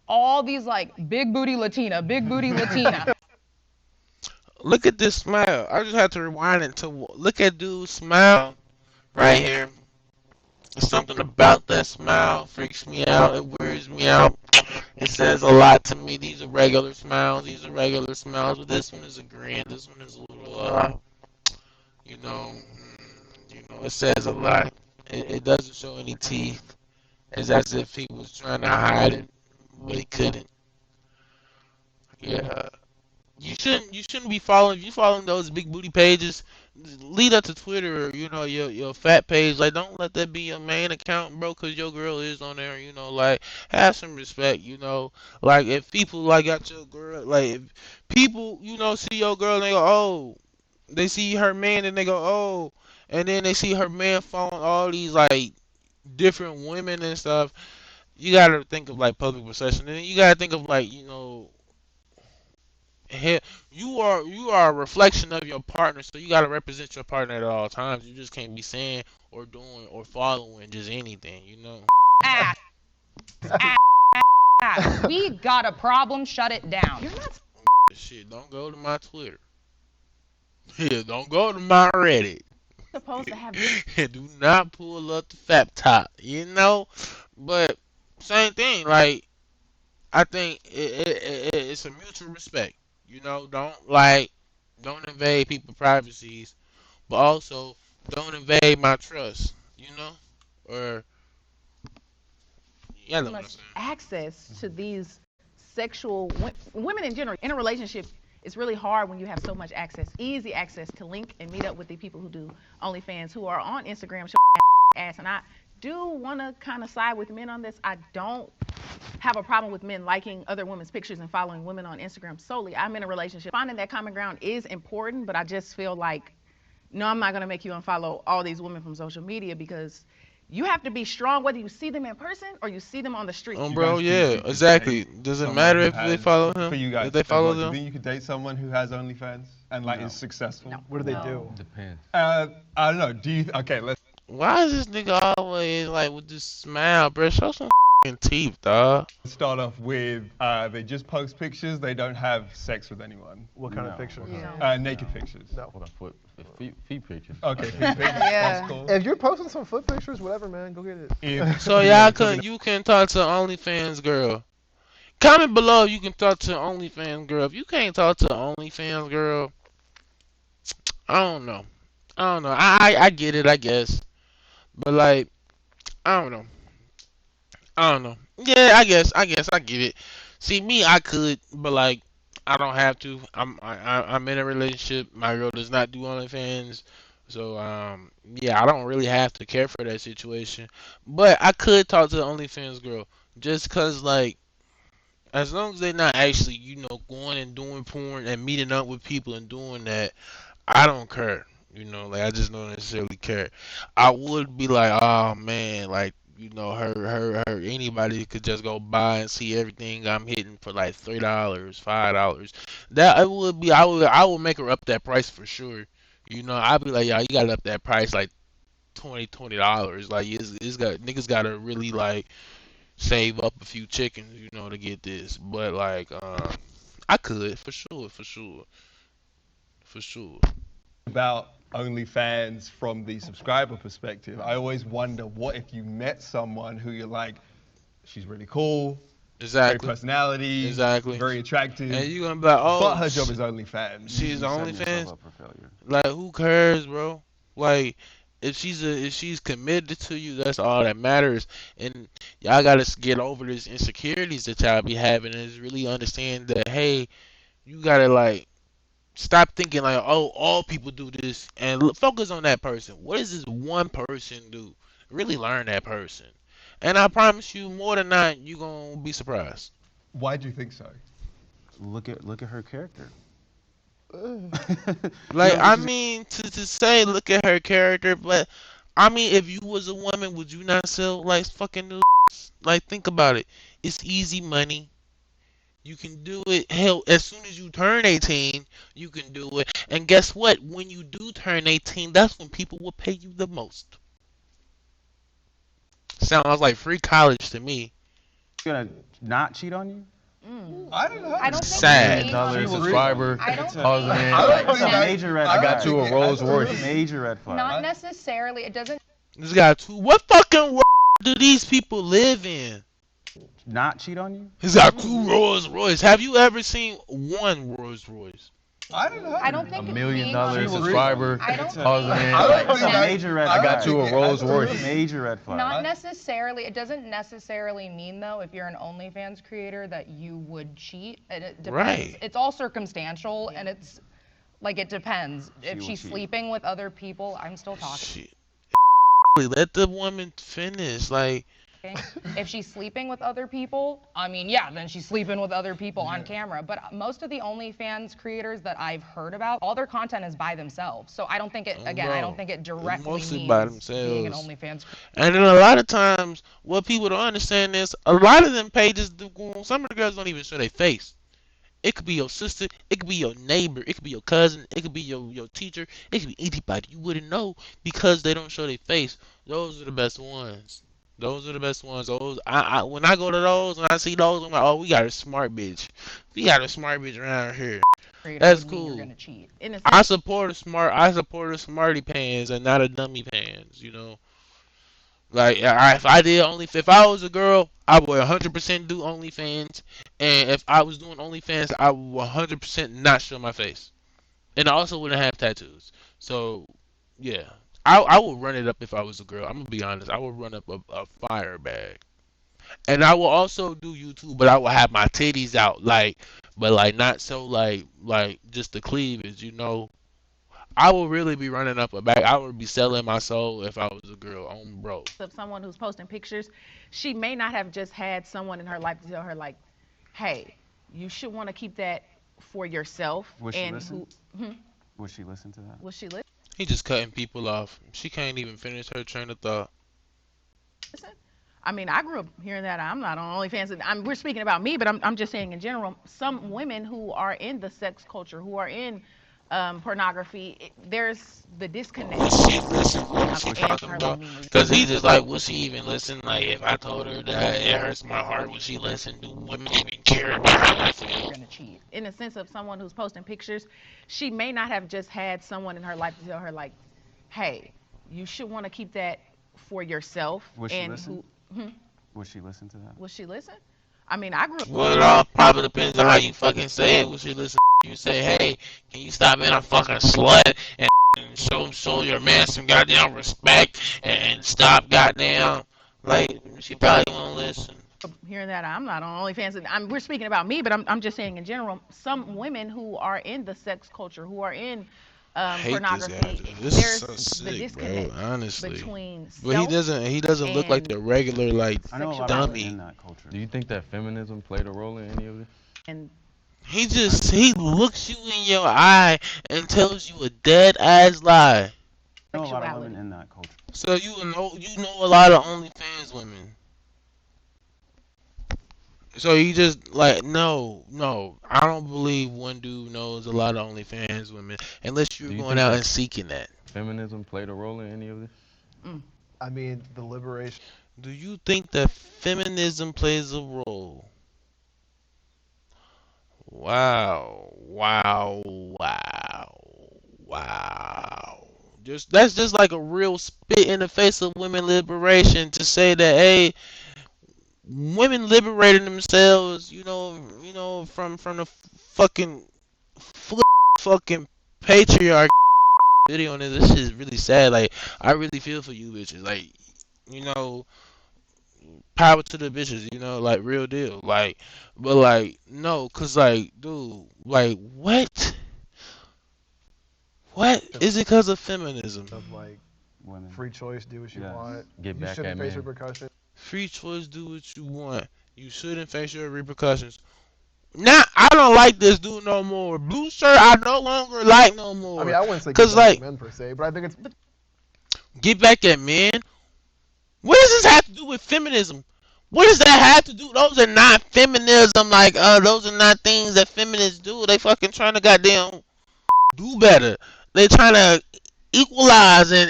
all these like big booty Latina, Look at this smile. I just had to rewind it to look at dude's smile right here. There's something about that smile freaks me out. It weirds me out. It says a lot to me. These are regular smiles. But this one is a grin. This one is a little, you know, it says a lot. It doesn't show any teeth. It's as if he was trying to hide it, but he couldn't. Yeah. You shouldn't be following. If you following those big booty pages, lead up to Twitter or your fat page. Like, don't let that be your main account, bro, because your girl is on there. Like, have some respect. Like, if people like got your girl, like if people see your girl and they go, oh, they see her man and they go, oh, and then they see her man following all these like different women and stuff. You gotta think of like public perception, and you gotta think of like Hell, you are a reflection of your partner, so you gotta represent your partner at all times. You just can't be saying or doing or following just anything, you know. Ass, ass, ass. We got a problem. Shut it down. You're not Shit, don't go to my Twitter. Yeah, don't go to my Reddit. supposed to have this. Do not pull up the fat top, you know. But same thing, like I think it's a mutual respect. You know, don't invade people's privacies, but also don't invade my trust. You know, or yeah, know what I'm Much saying. access to these sexual women in general in a relationship. It's really hard when you have so much access, easy access to link and meet up with the people who do OnlyFans, who are on Instagram showing ass. And I do want to kind of side with men on this. I don't have a problem with men liking other women's pictures and following women on Instagram solely. I'm in a relationship. Finding that common ground is important, but I just feel like, no, I'm not going to make you unfollow all these women from social media, because you have to be strong whether you see them in person or you see them on the street. Oh, You bro, guys think yeah, you could exactly. date Does it someone matter who if they has, follow for him? you guys, If they follow do you them? think you could date someone who has OnlyFans and like No. is successful? No. What do they do? Depends. I don't know. Do you? Okay, let's Why is this nigga always like with this smile, bro? Show some teeth, dog. start off with they just post pictures. They don't have sex with anyone. What kind of No. picture? Yeah. Naked pictures. No. What feet pictures. Okay, feet pictures. Yeah. That's cool. If you're posting some foot pictures, whatever, man, go get it. If- So yeah, you can talk to OnlyFans girl. Comment below if you can talk to OnlyFans girl. If you can't talk to OnlyFans girl, I don't know. I don't know. I get it, I guess. But like, I don't know. I don't know. Yeah, I guess I get it. See me, I could, but like, I don't have to. I'm in a relationship. My girl does not do OnlyFans, so yeah, I don't really have to care for that situation. But I could talk to the OnlyFans girl, just cause like, as long as they're not actually, going and doing porn and meeting up with people and doing that, I don't care. Like I just don't necessarily care. I would be like, oh man, like her. Anybody could just go buy and see everything I'm hitting for like $3, $5. That it would be. I would make her up that price for sure. I'd be like, yeah, you got to up that price like $20. Like it's got niggas got to really like save up a few chickens, to get this. But like, I could for sure, for sure, for sure. about OnlyFans from the subscriber perspective, I always wonder what if you met someone who you're like, she's really cool, great Exactly. personality, Exactly. very attractive, And you gonna be like, oh, but her job is OnlyFans. she's You set OnlyFans. yourself up for failure. Like, who cares, bro? Like, if she's committed to you, that's all that matters. And y'all gotta get over this insecurities that y'all be having, and just really understand that, hey, you gotta like stop thinking like, oh, all people do this, and focus on that person. What does this one person do? Really learn that person, and I promise you, more than not, you gonna be surprised. Why do you think so? Look at her character. Like, No, I this is- mean, to say, look at her character, but I mean, if you was a woman, would you not sell like fucking nudes? Like, think about it. It's easy money. You can do it. Hell, as soon as you turn 18, you can do it. And guess what? When you do turn 18, that's when people will pay you the most. Sounds like free college to me. gonna not cheat on you? I don't know. I don't think Sad. cheating on $1 a- subscriber. I don't Husband. think- I don't It's think a I- major red I flag. got you a Rolls Royce. Major red flag. Not necessarily. It doesn't. This guy too. What fucking world do these people live in? Not cheat on you? He's got two Rolls Royce. Have you ever seen one Rolls Royce? I don't know. I don't $1 think million being on- subscriber. I don't think- Husband. I don't It's think a I- major red I flag. got you a Rolls Royce. Major red flag. Not necessarily. It doesn't necessarily mean though, if you're an OnlyFans creator, that you would cheat. And it depends. Right. It's all circumstantial, and it's like it depends. If will she's cheat. sleeping with other people, I'm still talking. Shit. Let the woman finish. Like, If she's sleeping with other people, I mean, yeah, then she's sleeping with other people on camera. But most of the OnlyFans creators that I've heard about, all their content is by themselves. So I don't think it. Again, I don't bro, think it directly mostly means by being an themselves. OnlyFans. and then a lot of times, what people don't understand is a lot of them pages, some of the girls don't even show their face. It could be your sister. It could be your neighbor. It could be your cousin. It could be your teacher. It could be anybody. You wouldn't know because they don't show their face. Those are the best ones. Those are the best ones. Those when I go to those, when I see those, I'm like, oh, we got a smart bitch. We got a smart bitch around here. That's Doesn't mean you're cool. gonna cheat. In a sense, I support a smarty pants and not a dummy pants. You know, like if I was a girl, I would 100% do OnlyFans, and if I was doing OnlyFans, I would 100% not show my face, and I also wouldn't have tattoos. So, yeah, I would run it up if I was a girl. I'm gonna be honest. I would run up a fire bag, and I will also do YouTube, but I will have my titties out, but not so like just the cleavage, you know. I will really be running up a bag. I would be selling my soul if I was a girl on bro. of someone who's posting pictures, she may not have just had someone in her life to tell her like, hey, you should want to keep that for yourself. Would she and listen? who Would she listen to that? will she listen? He just cutting people off. She can't even finish her train of thought. I mean, I grew up hearing that. I'm not on OnlyFans. We're speaking about me, but I'm just saying in general, some women who are in the sex culture, who are in pornography, there's the disconnect. Would she listen? What she talking about? Because he just like, would she even listen? Like, if I told her that it hurts my heart, would she listen? Do women even care about how I feel? You're gonna cheat. In the sense of someone who's posting pictures, she may not have just had someone in her life to tell her like, hey, you should want to keep that for yourself. Would she and listen? who Would she listen to that? will she listen? I mean, I grew up. Well, it all probably depends on how you fucking say it. Would she listen? You say, hey, can you stop being a fucking slut and show your man some goddamn respect and stop goddamn, like, she probably won't listen. Hearing that, I'm not on OnlyFans. We're speaking about me, but I'm just saying in general, some women who are in the sex culture, who are in I hate pornography, this guy. This there's is so the sick, disconnect bro. Honestly, between but he doesn't look like the regular like I know a lot of dummy. women in that culture. Do you think that feminism played a role in any of this? and He looks you in your eye and tells you a dead ass lie. I know a lot of sexuality. women in that culture. So you know a lot of OnlyFans women. So you just like no, I don't believe one dude knows a lot of OnlyFans women unless you're Do you going think out that- and seeking that. Feminism played a role in any of this? I mean, the liberation. Do you think that feminism plays a role? Wow, wow, wow, wow. That's just like a real spit in the face of women liberation to say that, hey, women liberating themselves, from the fucking fucking patriarchy video on this shit is really sad. Like, I really feel for you bitches. Like, power to the bitches, like real deal. Like, but like, no, cause like, dude, like, what? What is it? Cause of feminism? Of like Women. free choice, do what you Yes. want. Get You back shouldn't at face men. repercussions. Free choice, do what you want. You shouldn't face your repercussions. Now I don't like this dude no more. Blue shirt, I no longer like no more. I mean, I wouldn't say Cause get back like, at men per se, but I think it's get back at men. What does this have to do with feminism? What does that have to do? Those are not feminism. Like, those are not things that feminists do. They fucking trying to goddamn do better. They trying to equalize and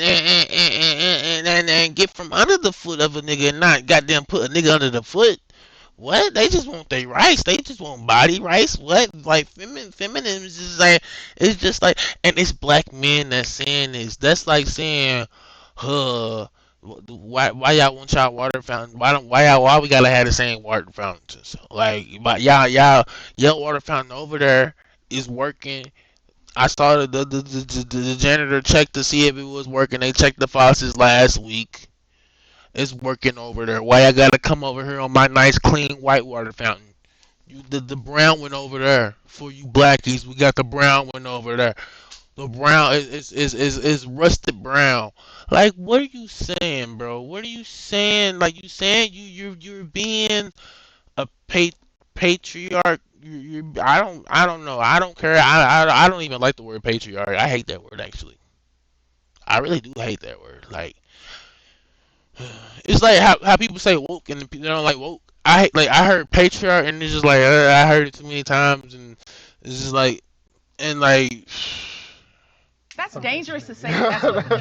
get from under the foot of a nigga and not goddamn put a nigga under the foot. What? They just want their rights. They just want body rights. What? Like, feminism is just like, it's just like, and it's black men that's saying this. That's like saying, why y'all want y'all water fountain? Why we gotta have the same water fountains? Like, but your water fountain over there is working. I saw the janitor check to see if it was working. They checked the faucets last week. It's working over there. Why I gotta come over here on my nice clean white water fountain? The brown one over there for you blackies. We got the brown one over there. The brown is rusted brown. Like, what are you saying, bro? What are you saying? Like, you saying you're being a patriarch. I don't know. I don't care. I don't even like the word patriarch. I hate that word, actually. I really do hate that word. Like, it's like how people say woke and they don't like woke. I heard patriarch, and it's just like I heard it too many times, and it's just like, and like, That's dangerous to say that that's what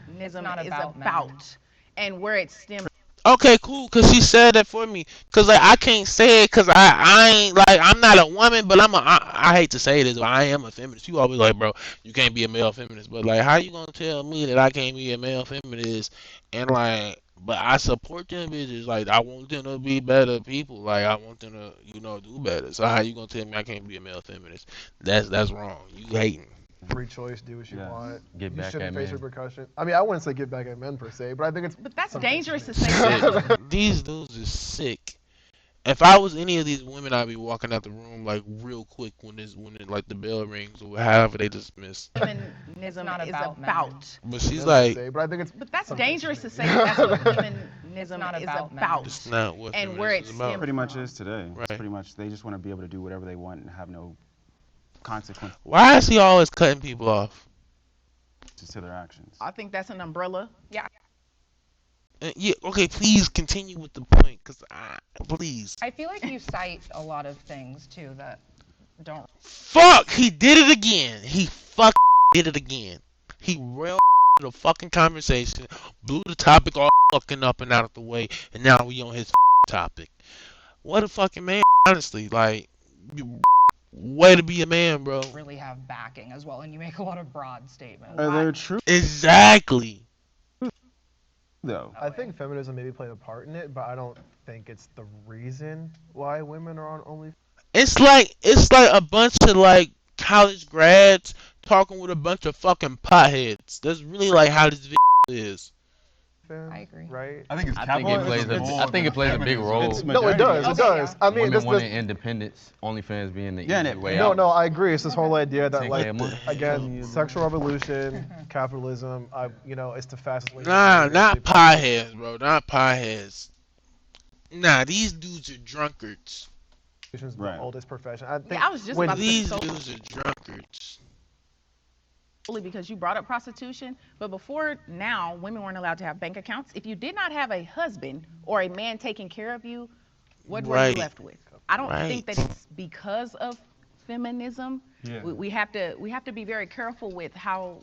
feminism not is about men. about, and where it stems. okay, cool, cause she said that for me, cause like I can't say it, cause I ain't like I'm not a woman, but I hate to say this, but I am a feminist. You always like, bro, you can't be a male feminist, but like, how you gonna tell me that I can't be a male feminist, and like, but I support them bitches, like I want them to be better people, like I want them to, do better. So how you gonna tell me I can't be a male feminist? That's wrong. You hating. Free choice, do what you Yes. want. Get You back shouldn't at face men. repercussion. I mean, I wouldn't say get back at men per se, but I think it's. But that's something dangerous to to say me. that's what These dudes is sick. If I was any of these women, I'd be walking out the room like real quick when like the bell rings or however they dismiss. feminism not is about men. about. But she's Men per like, se, but I think it's. But that's something dangerous to me. say that's what feminism not is about about. men. it's not what And where feminism it is about. stems Pretty much is today. Right. It's pretty much they just want to be able to do whatever they want and have no consequences Why is he always cutting people off? to their actions. I think that's an umbrella. Yeah. Yeah, okay, please continue with the point, please. I feel like you cite a lot of things too that don't. Fuck, he did it again. He did it again. He railed the fucking conversation, blew the topic all fucking up and out of the way, and now we on his topic. What a fucking man, honestly. Like, way to be a man, bro. Really have backing as well, and you make a lot of broad statements. They're true Exactly. though. I think feminism maybe played a part in it, but I don't think it's the reason why women are on OnlyFans. It's like a bunch of like college grads talking with a bunch of fucking potheads. That's really like how this video is. I agree. Right? I think it's I think capitalism it plays more I think than it plays a big feminism. role. It's No, it does. It Okay, does. I mean, Women this, wanting independence, OnlyFans being the Yeah, and easy it- way no, out. no, I agree. It's this whole idea that Take like care of money. again, sexual revolution, capitalism. It's the fastest way. Nah, to not potheads, bro. Not potheads. Nah, these dudes are drunkards. It's the Right. oldest profession. I think Yeah, I was just when about to say These so. dudes are drunkards. Only because you brought up prostitution, but before now, women weren't allowed to have bank accounts. If you did not have a husband or a man taking care of you, what were Right. you left with? I don't think Right. that it's because of feminism. Yeah. We have to be very careful with how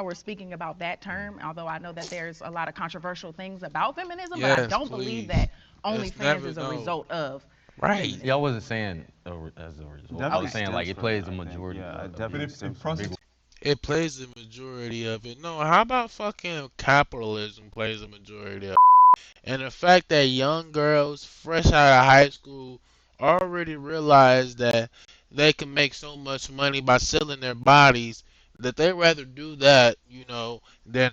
we're speaking about that term. Although I know that there's a lot of controversial things about feminism, but I Yes, don't believe please. that Let's OnlyFans never is a know. result of. Right. Yeah, I wasn't saying as a result. I Definitely was saying like stems it from plays it, the I think. majority. Yeah, of it it. definitely But if stems from prostitution It plays the majority of it. No, how about fucking capitalism plays the majority of it? And the fact that young girls fresh out of high school already realize that they can make so much money by selling their bodies that they rather do that, than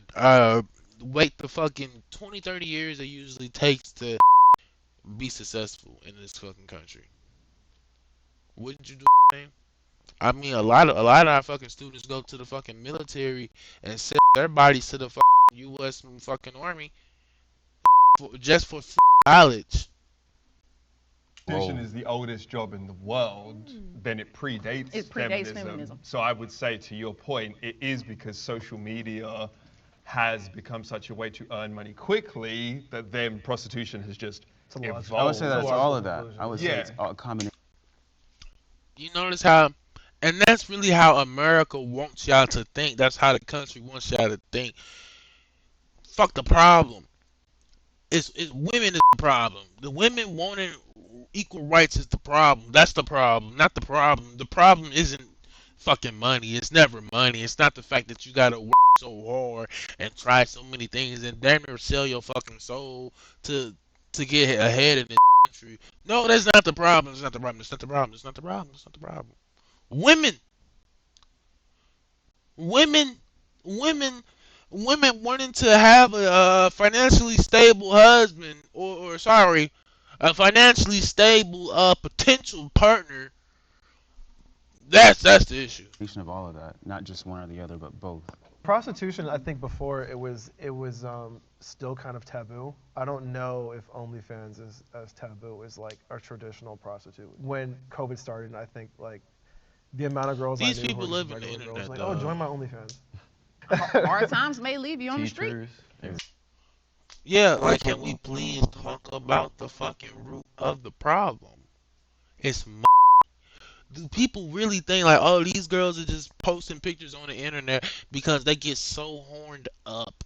wait the fucking 20, 30 years it usually takes to be successful in this fucking country. Wouldn't you do the same? I mean, a lot of our fucking students go to the fucking military and sell their bodies to the fucking U.S. fucking army just for knowledge. Whoa. is the oldest job in the world, then it predates, It predates feminism. So I would say, to your point, it is because social media has become such a way to earn money quickly that then prostitution has just a logical- evolved. I would say that's logical all of that. conclusion. I would say Yeah. it's a combination. You notice how, and that's really how America wants y'all to think. That's how the country wants y'all to think. Fuck the problem. It's women is the problem. The women wanting equal rights is the problem. That's the problem, not the problem. The problem isn't fucking money. It's never money. It's not the fact that you gotta work so hard and try so many things and damn near sell your fucking soul to get ahead in this country. No, that's not the problem. It's not the problem. It's not the problem. It's not the problem. It's not the problem. Women, women, women wanting to have a financially stable husband, or sorry, a financially stable potential partner. That's the issue. Of all of that, not just one or the other, but both. Prostitution, I think before it was still kind of taboo. I don't know if OnlyFans is as taboo as like a traditional prostitute. When COVID started, I think like the amount of girls These I knew people who were just live in the regular girls, internet, like, oh, though. join my OnlyFans. Hard times may leave you on the street. Teachers. Yeah, like, can we please talk about the fucking root of the problem? It's do people really think like, oh, these girls are just posting pictures on the internet because they get so horned up?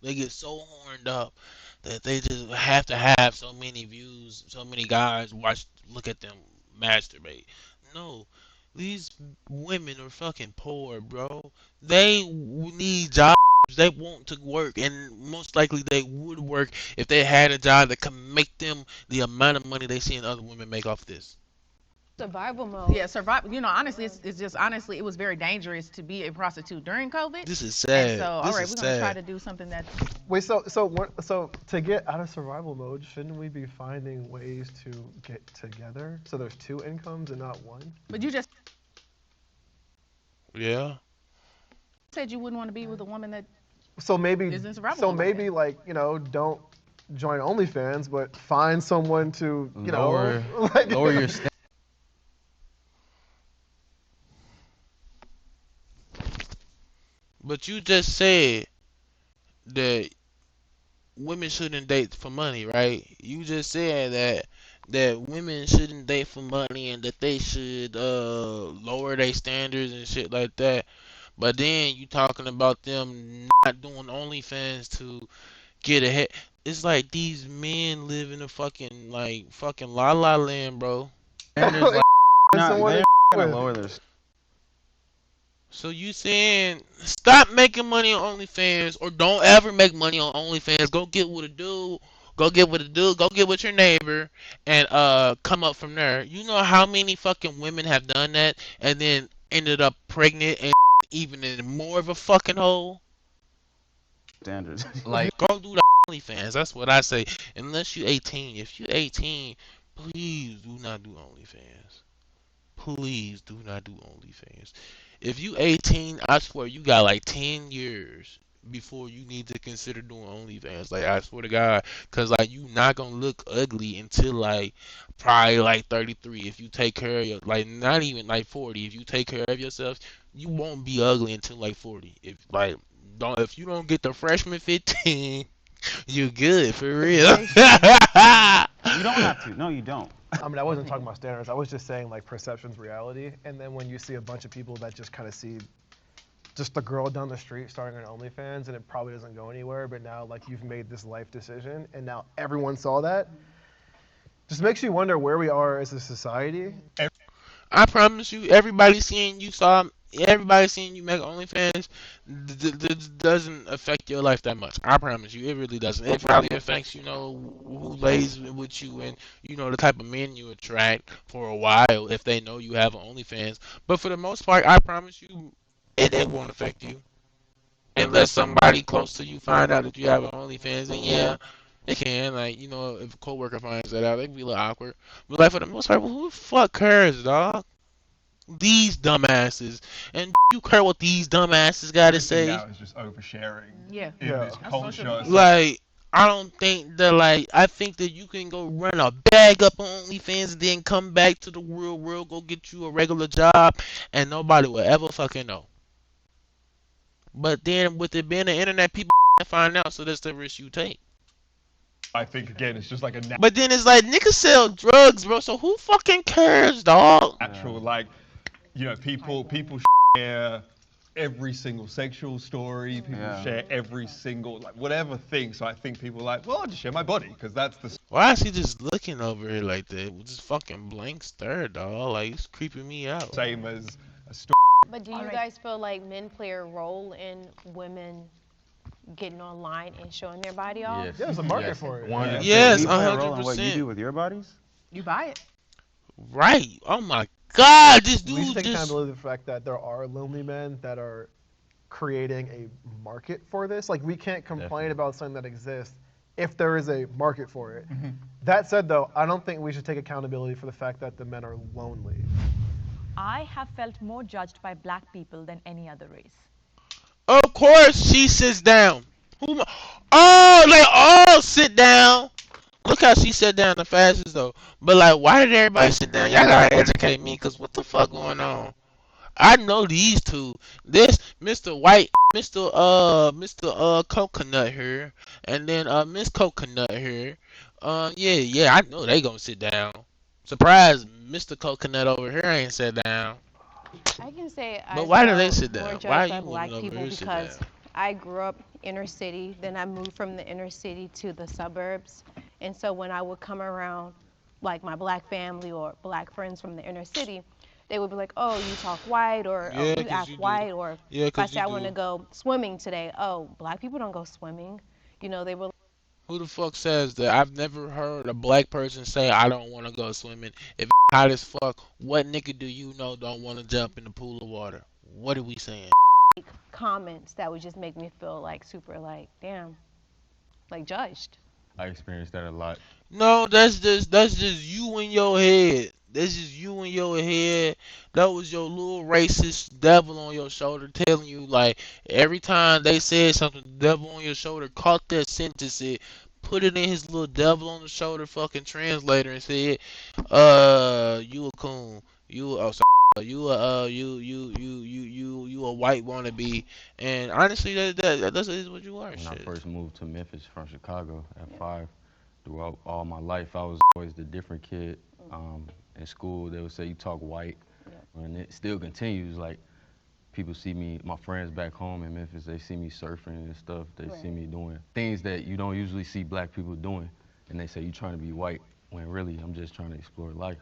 They get so horned up that they just have to have so many views, so many guys look at them masturbate. No, these women are fucking poor, bro. They need jobs. They want to work, and most likely they would work if they had a job that could make them the amount of money they see other women make off this. Survival mode. Yeah, survive. You know, honestly, it's just honestly, it was very dangerous to be a prostitute during COVID. This is And sad. so, all This right, is we're gonna try sad. to do something that's. Wait, so to get out of survival mode, shouldn't we be finding ways to get together so there's two incomes and not one? But you just Yeah. said you wouldn't want to be with a woman that. So maybe, Is in survival so mode. maybe like don't join OnlyFans, but find someone to Lower, like, lower your standards. But you just said that women shouldn't date for money, right? You just said that women shouldn't date for money and that they should lower their standards and shit like that. But then you talking about them not doing OnlyFans to get ahead. It's like these men live in a fucking la la land, bro. Standards like not, someone they're to gonna with. lower their So you saying stop making money on OnlyFans or don't ever make money on OnlyFans. Go get with a dude. Go get with a dude. Go get with your neighbor and come up from there. You know how many fucking women have done that and then ended up pregnant and even in more of a fucking hole? standards. Like, Go do the OnlyFans. That's what I say. Unless you 18. If you 18, please do not do OnlyFans. Please do not do OnlyFans. If you 18, I swear you got like 10 years before you need to consider doing OnlyFans. Like, I swear to God, cause like you not gonna look ugly until like probably like 33. If you take care of your, like, not even like 40. If you take care of yourself, you won't be ugly until like 40. If you don't get the freshman 15, you good for real. You don't have to. No, you don't. I mean, I wasn't talking about standards. I was just saying like perception's reality. And then when you see a bunch of people that just kind of see just the girl down the street starting an OnlyFans and it probably doesn't go anywhere, but now like you've made this life decision and now everyone saw that, just makes you wonder where we are as a society. I promise you, everybody seeing you make OnlyFans doesn't affect your life that much. I promise you, it really doesn't. It probably affects, who lays with you and, the type of men you attract for a while if they know you have an OnlyFans. But for the most part, I promise you, it won't affect you. Unless somebody close to you find out that you have an OnlyFans, and yeah, it can. Like, if a coworker finds that out, it can be a little awkward. But like for the most part, well, who the fuck cares, dog? These dumbasses. And you care what these dumbasses gotta Everything say? now is just oversharing Yeah. in Yeah. this That's culture. social So Like, I don't think that, I think that you can go run a bag up on OnlyFans and then come back to the real world, go get you a regular job, and nobody will ever fucking know. But then with it being the internet, people find out, so that's the risk you take. I think again, it's just like a But then it's like niggas sell drugs, bro. So who fucking cares, dog? natural, like, people share every single sexual story. People Yeah. share every single whatever thing. So I think people are like, well, I'll just share my body because that's the Why is he just looking over here like that with this fucking blank stare, dog? Like, it's creeping me out. same as a story. But do you Alright. guys feel like men play a role in women getting online and showing their body off? yes. Yeah, there's a market Yes. for it. 100%. Yes, You play a role in what you 100%. do with your bodies? You buy it. Right. Oh my God, this We dude should take just. accountability of the fact that there are lonely men that are creating a market for this. Like, we can't complain Definitely. about something that exists if there is a market for it. That said, though, I don't think we should take accountability for the fact that the men are lonely. I have felt more judged by black people than any other race. Of course, she sits down. Oh, they all sit down. Look how she sat down the fastest though. But like, why did everybody sit down? Y'all gotta educate me, cause what the fuck going on? I know these two. This Mr. White, Mr. Coconut here, and then Miss Coconut here. Yeah, I know they gonna sit down. Surprise, Mr. Coconut over here ain't sit down. I can say But I why do they felt sit more down? Why are judged by you women black over people here sit down? because I grew up inner city, then I moved from the inner city to the suburbs. And so when I would come around like my black family or black friends from the inner city, they would be like, "Oh, you talk white," or "Oh, Yeah, you 'cause act you do. white," or Yeah, if I 'cause say you I want to do. go swimming today, "Oh, black people don't go swimming." They were Who the fuck says that? I've never heard a black person say I don't want to go swimming. If hot as fuck, what nigga do you know don't want to jump in the pool of water? What are we saying? like comments that would just make me feel like super like, damn, like judged. I experienced that a lot. No, that's just you in your head. That's just you in your head. That was your little racist devil on your shoulder telling you like every time they said something, the devil on your shoulder caught that sentence, it put it in his little devil on the shoulder fucking translator and said, you a coon, you oh sorry, you a you a white wannabe, and honestly that's is what you are. When I Shit. first moved to Memphis from Chicago at 5, throughout all my life, I was always the different kid. In school, they would say you talk white, and it still continues. Like people see me, my friends back home in Memphis, they see me surfing and stuff. They see me doing things that you don't usually see black people doing, and they say you trying to be white when really I'm just trying to explore life.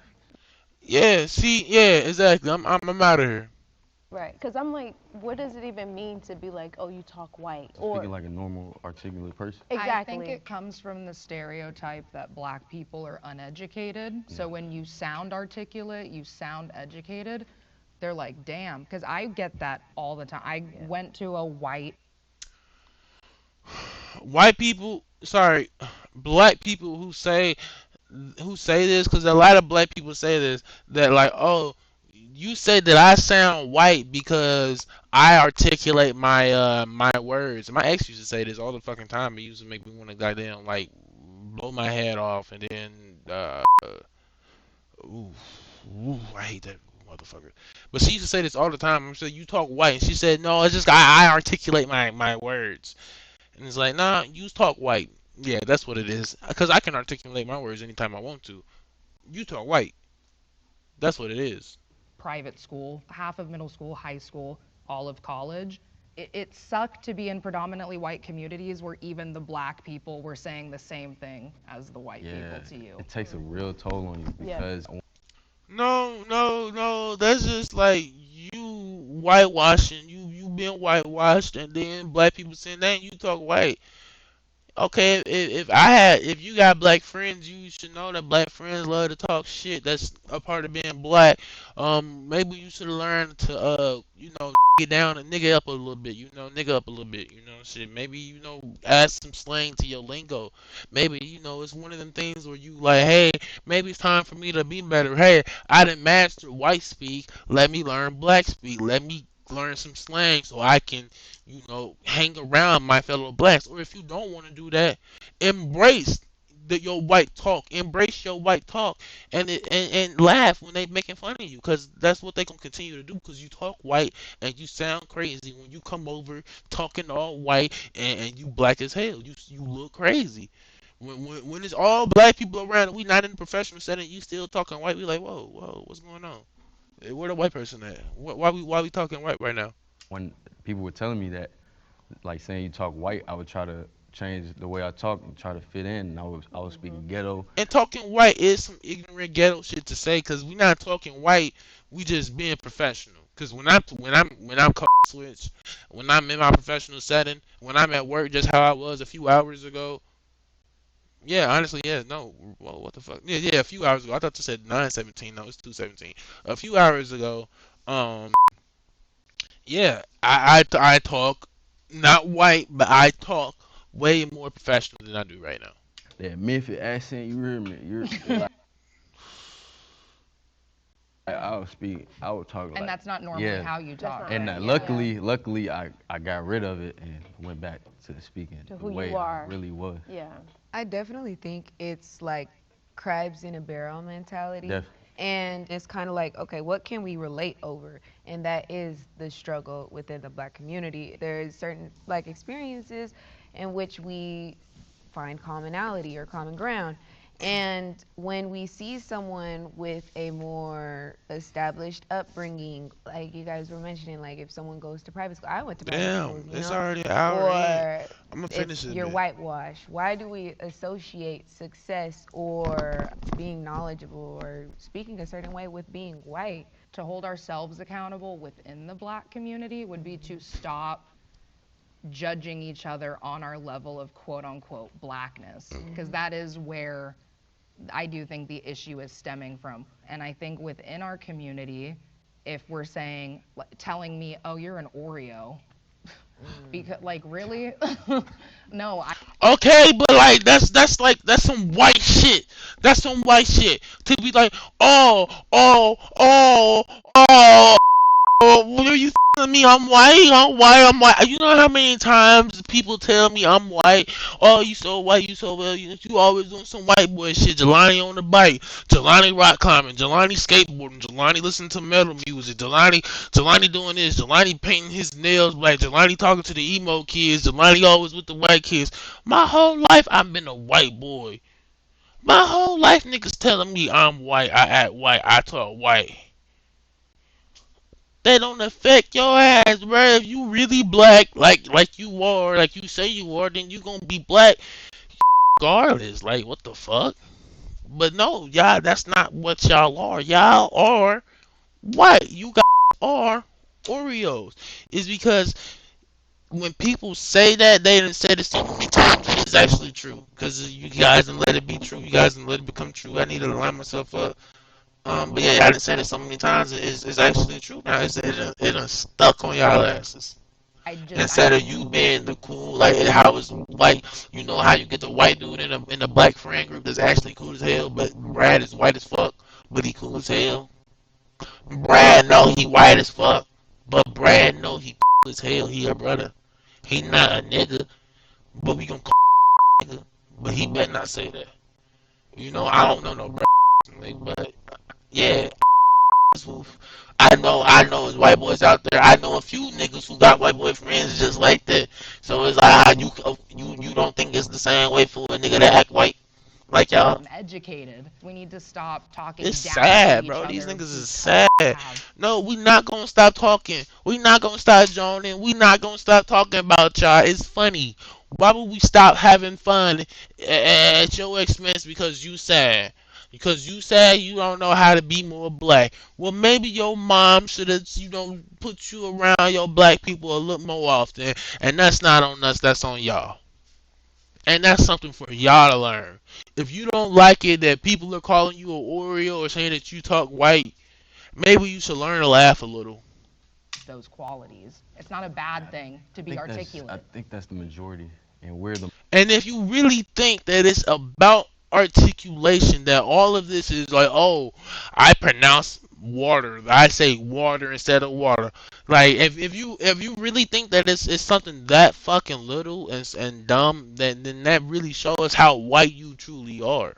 Yeah, see, yeah, exactly. I'm out of here. Right, because I'm like, what does it even mean to be like, oh, you talk white? Or Speaking like a normal, articulate person. I think exactly. it comes from the stereotype that black people are uneducated. So when you sound articulate, you sound educated, they're like, damn. Because I get that all the time. I went to a white White people, sorry, black people who say this, because a lot of black people say this, that like, oh, you say that I sound white because I articulate my words. My ex used to say this all the fucking time. It used to make me want to goddamn like blow my head off, and then ooh, I hate that motherfucker. But she used to say this all the time. I'm saying you talk white, and she said no, it's just I articulate my words, and it's like nah, you talk white. Yeah, that's what it is. Because I can articulate my words anytime I want to. You talk white. That's what it is. private school, half of middle school, high school, all of college. It sucked to be in predominantly white communities where even the black people were saying the same thing as the white Yeah, people to you. it takes a real toll on you Yeah. because No, no, no. That's just like you whitewashing. You been whitewashed, and then black people saying that you talk white. Okay, if you got black friends, you should know that black friends love to talk shit. That's a part of being black. Maybe you should learn to get down and nigga up a little bit. Nigga up a little bit. Shit. Maybe add some slang to your lingo. Maybe it's one of them things where you like, hey, maybe it's time for me to be better. Hey, I didn't master white speak. Let me learn black speak. Let me learn some slang so I can hang around my fellow blacks. Or if you don't want to do that, embrace your white talk. Embrace your white talk, and laugh when they making fun of you, because that's what they gonna continue to do. Because you talk white and you sound crazy when you come over talking all white, and you black as hell. You look crazy. When it's all black people around and we not in the professional setting, you still talking white. We like, whoa, what's going on? Where the white person at? Why we talking white right now? when people were telling me that, like saying you talk white, I would try to change the way I talk and try to fit in. And I was speaking ghetto. And talking white is some ignorant ghetto shit to say, because we not talking white, we just being professional. Because when I'm code switch, when I'm in my professional setting, when I'm at work, just how I was a few hours ago. Yeah, honestly, yeah, no, well, what the fuck? Yeah, a few hours ago. I thought you said 9:17. No, it's 2:17. A few hours ago, um, yeah, I talk not white, but I talk way more professional than I do right now. That Memphis accent, you hear me? You're like, I would speak, I would talk like, And that's not normally yeah. how you talk. And right, yeah. luckily, I got rid of it and went back to speaking To the who you way are. I really was. Yeah. I definitely think it's like crabs in a barrel mentality. Def- And it's kind of like, okay, what can we relate over? And that is the struggle within the Black community. There's certain like experiences in which we find commonality or common ground. And when we see someone with a more established upbringing, like you guys were mentioning, like if someone goes to private school, I went to private Damn, schools, it's already an hour in. or I'm gonna finish it's it. you're whitewashed. Why do we associate success or being knowledgeable or speaking a certain way with being white? To hold ourselves accountable within the Black community would be to stop judging each other on our level of quote unquote blackness, because that is where I do think the issue is stemming from. And I think within our community, if we're saying, telling me, oh, you're an Oreo, because like really, no, Okay, but like that's some white shit. That's some white shit. To be like, oh, oh, oh, oh, oh, what are you telling me? I'm white. I'm white. I'm white. You know how many times people tell me I'm white? Oh, you so white. You so well. You always doing some white boy shit. Jelani on the bike. Jelani rock climbing. Jelani skateboarding. Jelani listening to metal music. Jelani doing this. Jelani painting his nails black. Jelani talking to the emo kids. Jelani always with the white kids. My whole life I've been a white boy. My whole life niggas telling me I'm white. I act white. I talk white. That don't affect your ass, bro. If you really black, like you are, like you say you are, then you gonna be black regardless. Like what the fuck? But no, y'all, that's not what y'all are. Y'all are white. You guys are Oreos. It's because when people say that, they didn't say it so many times. It's actually true. Because you guys didn't let it be true. You guys didn't let it become true. I need to line myself up. But yeah, I didn't say it so many times. It's actually true now. It done stuck on y'all asses. Instead of you being the cool, like how it's like, you know how you get the white dude in a black friend group that's actually cool as hell, but Brad is white as fuck, but he cool as hell. Brad know he white as fuck, but Brad know he cool as hell. He a brother. He not a nigga, but we gonna call nigga. But he better not say that. You know, I don't know no Brad, but yeah. I know there's white boys out there. I know a few niggas who got white boy friends just like that. So it's like you don't think it's the same way for a nigga that act white like y'all? educated. We need to stop talking It's down sad, to each bro. other These niggas is because sad. No, we not gonna stop talking. We not gonna stop joning. We not gonna stop talking about y'all. It's funny. Why would we stop having fun at your expense because you sad? Because you said you don't know how to be more black. Well, maybe your mom should have, put you around your black people a little more often. And that's not on us, that's on y'all. And that's something for y'all to learn. If you don't like it that people are calling you an Oreo or saying that you talk white, maybe you should learn to laugh a little. those qualities. It's not a bad thing to be I articulate. think that's the majority, and we're the And if you really think that it's about articulation, that all of this is like, oh, I pronounce water, I say water instead of water. Like if you really think that it's something that fucking little and dumb, then that really shows how white you truly are,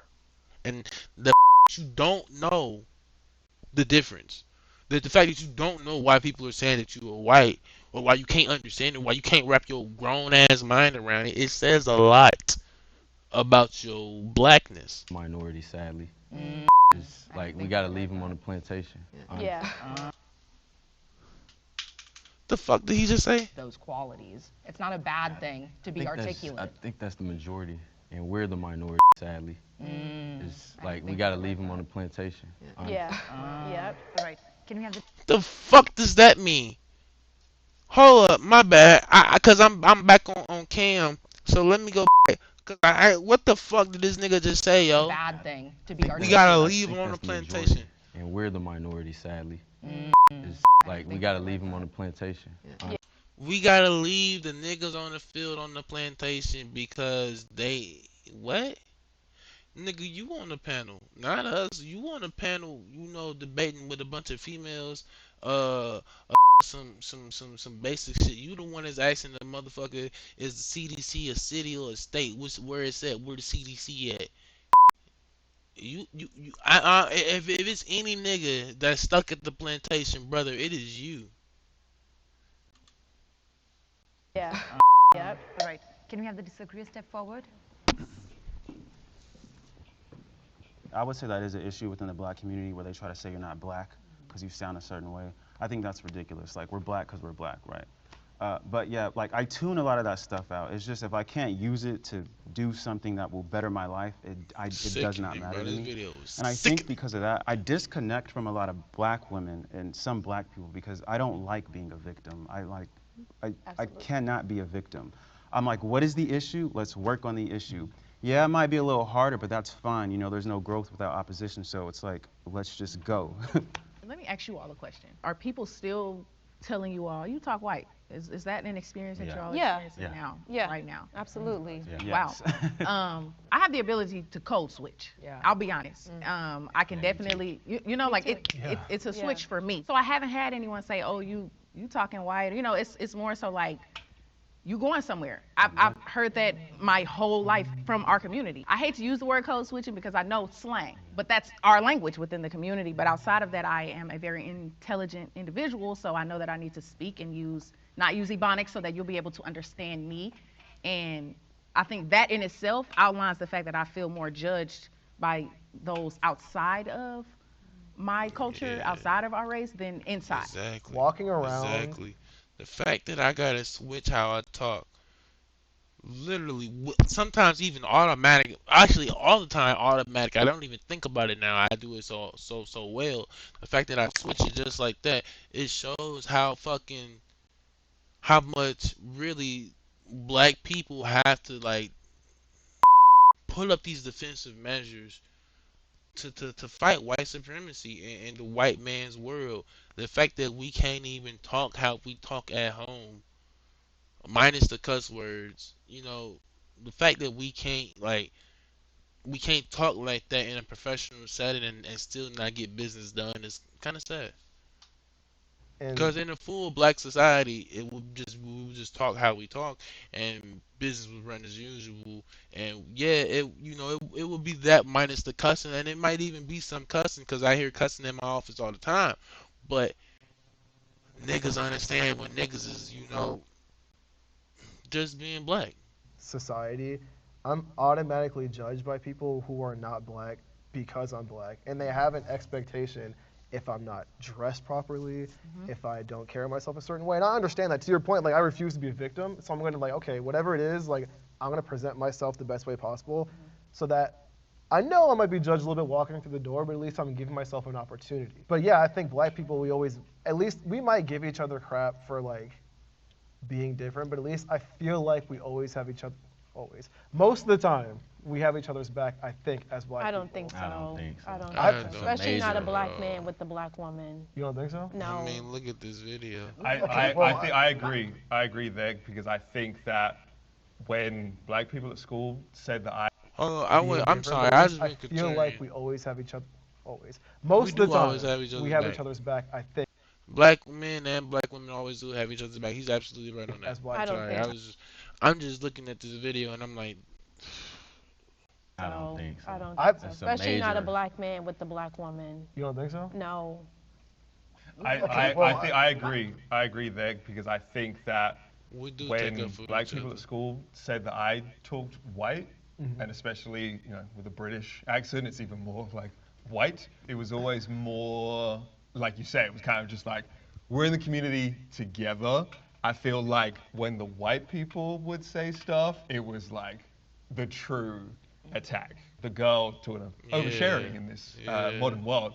and the you don't know the difference. The fact that you don't know why people are saying that you are white, or why you can't understand it, why you can't wrap your grown ass mind around it, it says a lot about your blackness. minority, sadly. Mm, It's like we gotta leave them on the plantation. Yeah. The fuck did he just say? those qualities. It's not a bad thing to be I articulate. think that's the majority, and we're the minority, sadly. Mm, It's like we gotta leave them on the plantation. Yeah. Yep. All right. Can we have the The fuck does that mean? Hold up, my bad. Cause I'm back on cam. So let me go back. Cause what the fuck did this nigga just say, yo? bad thing to be I We articulate. gotta I leave think him on the that's majority, plantation. and we're the minority, sadly. Mm, It's like we gotta leave them on the plantation. We gotta leave the niggas on the field on the plantation because they what? Nigga, you on the panel, not us. You on the panel, debating with a bunch of females, uh, some basic shit. You the one that's asking the motherfucker, is the CDC a city or a state? Where it's at? Where the CDC at? If it's any nigga that's stuck at the plantation, brother, it is you. Yeah. Yep. All right. Can we have the disagree step forward? I would say that is an issue within the black community where they try to say you're not black because you sound a certain way. I think that's ridiculous. Like, we're black because we're black, right? But yeah, like, I tune a lot of that stuff out. It's just if I can't use it to do something that will better my life, it does not Sickening, matter bro. to This me. video is And I sickening. think because of that, I disconnect from a lot of black women and some black people because I don't like being a victim. I cannot be a victim. I'm like, what is the issue? Let's work on the issue. Yeah, it might be a little harder, but that's fine. You know, there's no growth without opposition, so it's like, let's just go. Let me ask you all a question. Are people still telling you all, you talk white? Is that an experience that Yeah. you're all Yeah. experiencing now? Yeah. Right now? Absolutely. Wow. I have the ability to code switch. Yeah. I'll be honest. I can definitely, you know, like it's a switch for me. So I haven't had anyone say, oh, you talking white. You know, it's more so like, you going somewhere. I've heard that my whole life from our community. I hate to use the word code switching because I know slang, but that's our language within the community. But outside of that, I am a very intelligent individual, so I know that I need to speak and not use Ebonics so that you'll be able to understand me. And I think that in itself outlines the fact that I feel more judged by those outside of my culture, Yeah. outside of our race, than inside. Exactly. Walking around. Exactly. The fact that I gotta switch how I talk, literally, sometimes even automatic. Actually, all the time automatic. I don't even think about it now. I do it so well. The fact that I switch it just like that, it shows how much really black people have to like put up these defensive measures to fight white supremacy in the white man's world. The fact that we can't even talk how we talk at home, minus the cuss words, the fact that we can't talk like that in a professional setting and still not get business done is kind of sad. And Because in a full black society, we would just talk how we talk, and business would run as usual. And yeah, it would be that minus the cussing, and it might even be some cussing because I hear cussing in my office all the time. But niggas understand when niggas is just being black. society, I'm automatically judged by people who are not black because I'm black, and they have an expectation if I'm not dressed properly, if I don't carry myself a certain way. And I understand that. To your point, like, I refuse to be a victim, so I'm going to, like, okay, whatever it is, like, I'm going to present myself the best way possible so that I know I might be judged a little bit walking through the door, but at least I'm giving myself an opportunity. But yeah, I think black people, we might give each other crap for, like, being different, but at least I feel like we always have each other, most of the time, we have each other's back, I think, as black I don't people. think so. I don't think so. I don't I think so. don't Especially not a either. black man with the black woman. You don't think so? No. I mean, look at this video. I agree there because I think that when black people at school said that Oh, being I'm different, sorry. but I at just least been I feel like contrarian. we always have each other, most of do the time, always have each other's we have back. each other's back, I think, Black men and black women always do have each other's back. He's absolutely right on that. as black I don't Sorry, think I'm just looking at this video and I'm like, I don't think so. I don't I- think so. That's a Especially not a major- black man with the black woman. You don't think so? No. I agree. I agree there because I think that we do take when up for black each people other. at school said that I talked white, and especially with a British accent, it's even more like white. It was always more like you say. It was kind of just like we're in the community together. I feel like when the white people would say stuff, it was like the true attack. The girl talking of oversharing in this modern world.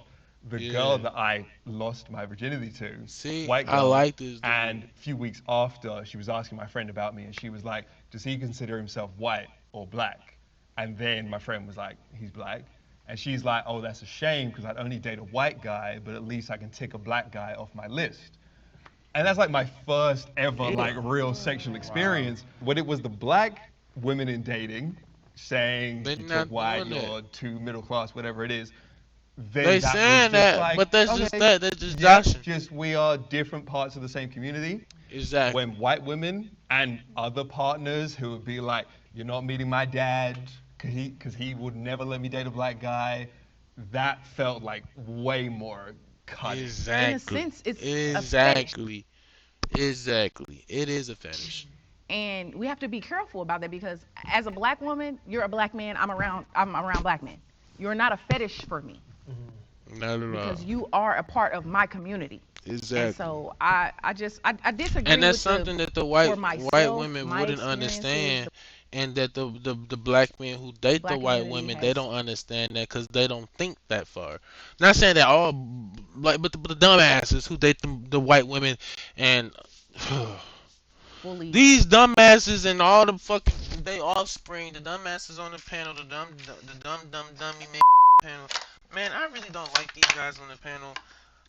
The girl that I lost my virginity to, See, white I girl, like this dude. and a few weeks after, she was asking my friend about me, and she was like, does he consider himself white or black? And then my friend was like, he's black. And she's like, oh, that's a shame, because I'd only date a white guy, but at least I can tick a black guy off my list. And that's like my first ever like real sexual experience. When it was the black women in dating saying They're you're not too white, doing that. you're too middle class, whatever it is, then They that was saying just that, like, but that's just okay, that. That's just yeah, joshing. just we are different parts of the same community. Exactly. When white women and other partners who would be like, you're not meeting my dad, because he would never let me date a black guy. That felt like way more cutting. Exactly. In a sense, it's a fetish. Exactly. It is a fetish. And we have to be careful about that because as a black woman, you're a black man, I'm around black men. You're not a fetish for me Not at all. because you are a part of my community. Exactly. And so I disagree And that's with something that the for white myself, women my wouldn't experiences, understand, and that the black men who date the black white community women, has. they don't understand that because they don't think that far. Not saying that all like, but the dumbasses who date the white women, and fully. these dumbasses and all the fucking they offspring, the dumbasses on the panel, the dummy man panel. Man, I really don't like these guys on the panel.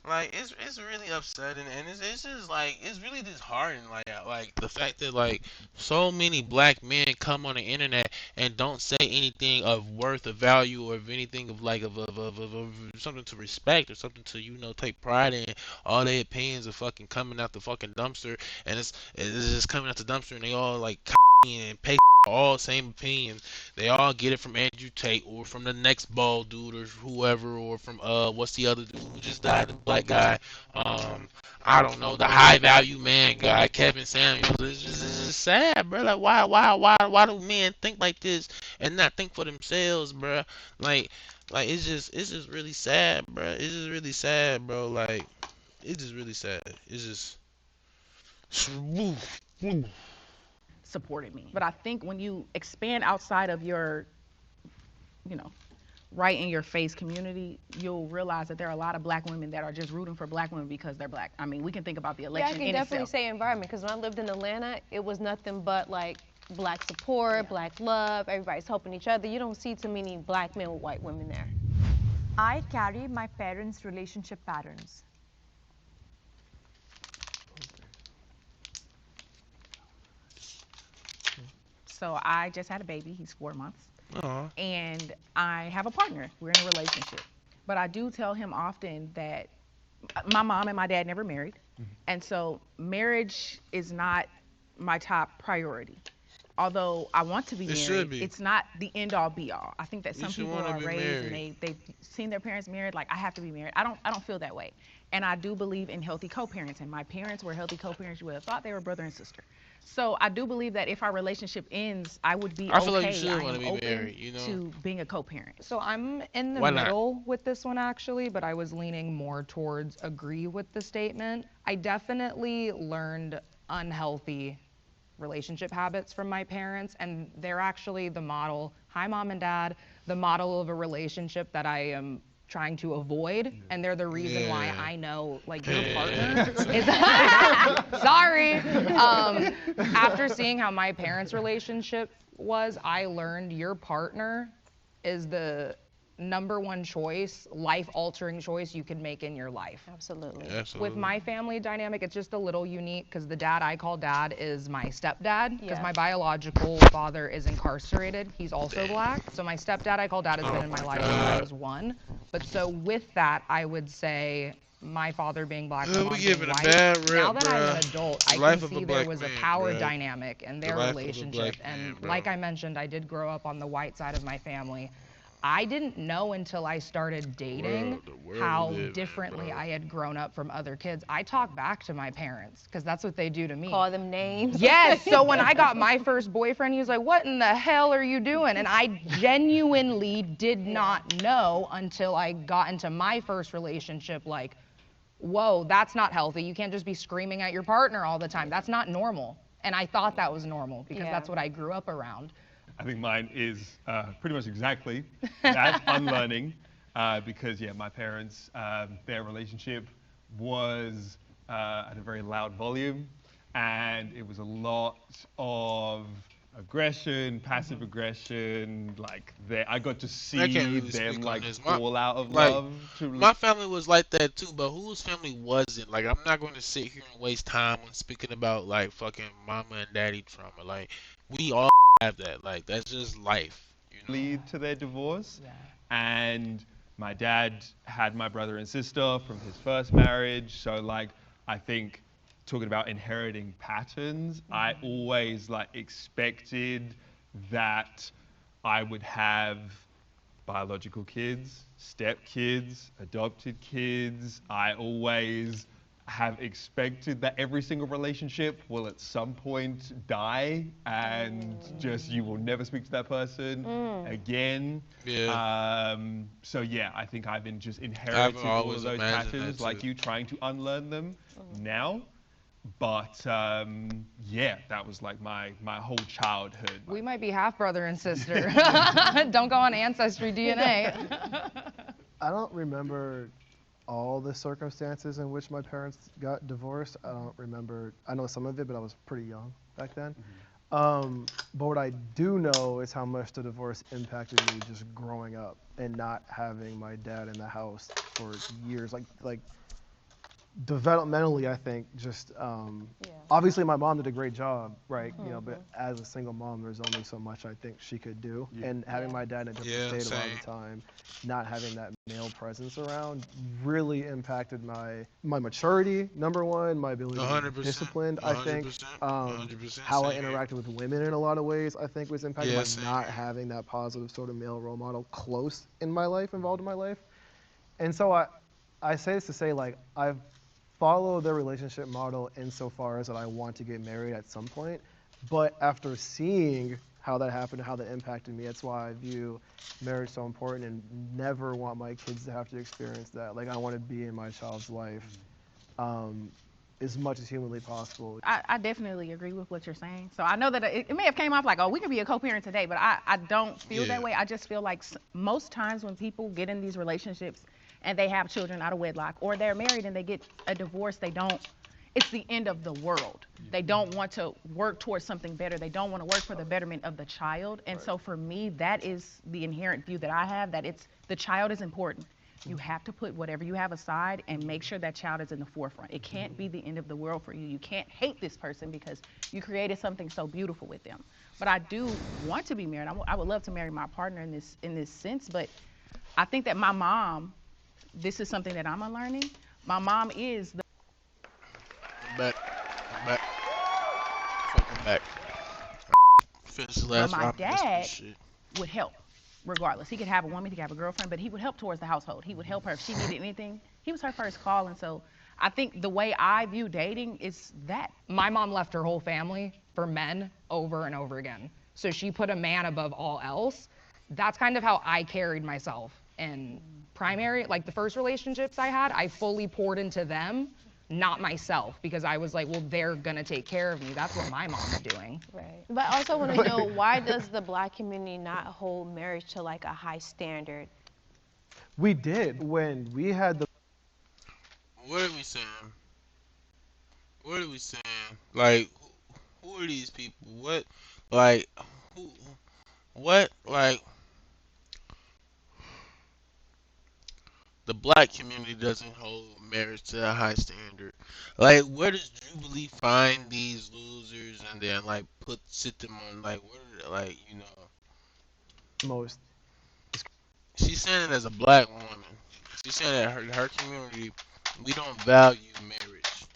Like it's really upsetting, and it's just like it's really disheartening. Like the fact that like so many black men come on the internet and don't say anything of worth, of value, or of anything of like of something to respect or something to take pride in. All their opinions are fucking coming out the fucking dumpster, and it's just coming out the dumpster, and they all like and pay all same opinion. They all get it from Andrew Tate or from the next bald dude or whoever, or from what's the other dude who just died, the black guy, I don't know, the high value man guy, Kevin Samuels. It's just sad, bro. Like why do men think like this and not think for themselves, bro? Like it's just really sad, bro. It's just really sad, bro. Like it's just really sad. It's just supported me. But I think when you expand outside of your, right in your face community, you'll realize that there are a lot of black women that are just rooting for black women because they're black. I mean, we can think about the Yeah, I election can in definitely itself. say environment because when I lived in Atlanta, it was nothing but like black support, black love, everybody's helping each other. You don't see too many black men with white women there. I carry my parents' relationship patterns. So I just had a baby. He's 4 months. Aw. And I have a partner. We're in a relationship. But I do tell him often that my mom and my dad never married. And so marriage is not my top priority. Although I want to be It should married, be. it's not the end all be all. I think that You some should people wanna are be raised and married. they've seen their parents married, like I have to be married. I don't feel that way. And I do believe in healthy co-parents, and my parents were healthy co-parents. You would have thought they were brother and sister. So I do believe that if our relationship ends, I would be I feel okay. like you should I wanna am be open married, to being a co-parent. So I'm in the Why not? middle with this one actually, but I was leaning more towards agree with the statement. I definitely learned unhealthy relationship habits from my parents, and they're actually the model. Hi, mom and dad. The model of a relationship that I am trying to avoid, and they're the reason why Yeah. I know like your partner Yeah. is sorry. After seeing how my parents' relationship was, I learned your partner is the number one choice, life-altering choice you can make in your life. Absolutely. Absolutely. With my family dynamic, it's just a little unique because the dad I call dad is my stepdad because Yeah. my biological father is incarcerated. He's also black. So my stepdad I call dad has been in my life since I was 1. But so with that, I would say my father being black, my We mom giving being a white. bad rep, Now that I'm an bruh. adult, The I life can of a see there black was a man, power bruh. dynamic in The their life of a relationship. black man, And bro. like I mentioned, I did grow up on the white side of my family. I didn't know until I started dating The world how we live in, differently bro. I had grown up from other kids. I talk back to my parents because that's what they do to me. Call them names. Yes, so when I got my first boyfriend, he was like, "What in the hell are you doing?" And I genuinely did not know until I got into my first relationship, like, whoa, that's not healthy. You can't just be screaming at your partner all the time. That's not normal. And I thought that was normal because Yeah. that's what I grew up around. I think mine is pretty much exactly that, unlearning, because yeah, my parents, their relationship was at a very loud volume, and it was a lot of aggression, passive aggression. Like I got to see I can't really them speak like on this. fall out of Like, love. my family was like that too, but whose family wasn't? Like, I'm not going to sit here and waste time on speaking about like fucking mama and daddy trauma. Like, we all have that. Like, that's just life. Lead to their divorce. Yeah. And my dad had my brother and sister from his first marriage. So like, I think talking about inheriting patterns, I always like expected that I would have biological kids, step kids, adopted kids. I always have expected that every single relationship will at some point die and just you will never speak to that person again. Yeah. So yeah, I think I've been just I've inherited all of always those imagined patterns that like too. you, trying to unlearn them now. But yeah, that was like my whole childhood. We might be half brother and sister. Don't go on Ancestry DNA. I don't remember all the circumstances in which my parents got divorced. I don't remember. I know some of it, but I was pretty young back then. But what I do know is how much the divorce impacted me just growing up and not having my dad in the house for years. Like developmentally, I think just obviously my mom did a great job, right? You know, but as a single mom, there's only so much I think she could do. And having my dad in a different Yeah, state a lot of same. the time, not having that male presence around, really impacted my maturity. Number one, my ability to be 100%. disciplined. I think 100%. um, 100%. how I Same here. interacted with women in a lot of ways, I think was impacted Yeah, by same not here. having that positive sort of male role model close in my life, involved in my life. And so I say this to say, like, I've followed the relationship model insofar as that I want to get married at some point. But after seeing how that happened, how that impacted me, that's why I view marriage so important and never want my kids to have to experience that. Like, I want to be in my child's life as much as humanly possible. I definitely agree with what you're saying. So I know that it may have came off like, oh, we can be a co-parent today, but I don't feel that Yeah. way. I just feel like most times when people get in these relationships and they have children out of wedlock, or they're married and they get a divorce, it's the end of the world. They don't want to work towards something better. They don't want to work for the betterment of the child. And so for me, that is the inherent view that I have, that the child is important. You have to put whatever you have aside and make sure that child is in the forefront. It can't be the end of the world for you. You can't hate this person because you created something so beautiful with them. But I do want to be married. I would love to marry my partner in this sense. But I think that my mom, this is something that I'm unlearning. My mom is the I'm back. I'm back. Fucking back. Finish the but last my ramen. This dad shit. would help regardless. He could have a woman, he could have a girlfriend, but he would help towards the household. He would help her if she needed anything. He was her first call. And so I think the way I view dating is that. My mom left her whole family for men over and over again. So she put a man above all else. That's kind of how I carried myself in primary. Like the first relationships I had, I fully poured into them, not myself, because I was like, well, they're gonna take care of me. That's what my mom's doing. Right. But I also want to know, why does the Black community not hold marriage to like a high standard? We did when we had the What are we saying? What are we saying? Like, who are these people? What, like, who, what, like, the black community doesn't hold marriage to a high standard. Like, where does Jubilee find these losers and then like sit them on like what are they, like most. She's saying it as a black woman. She's saying that her community we don't value marriage.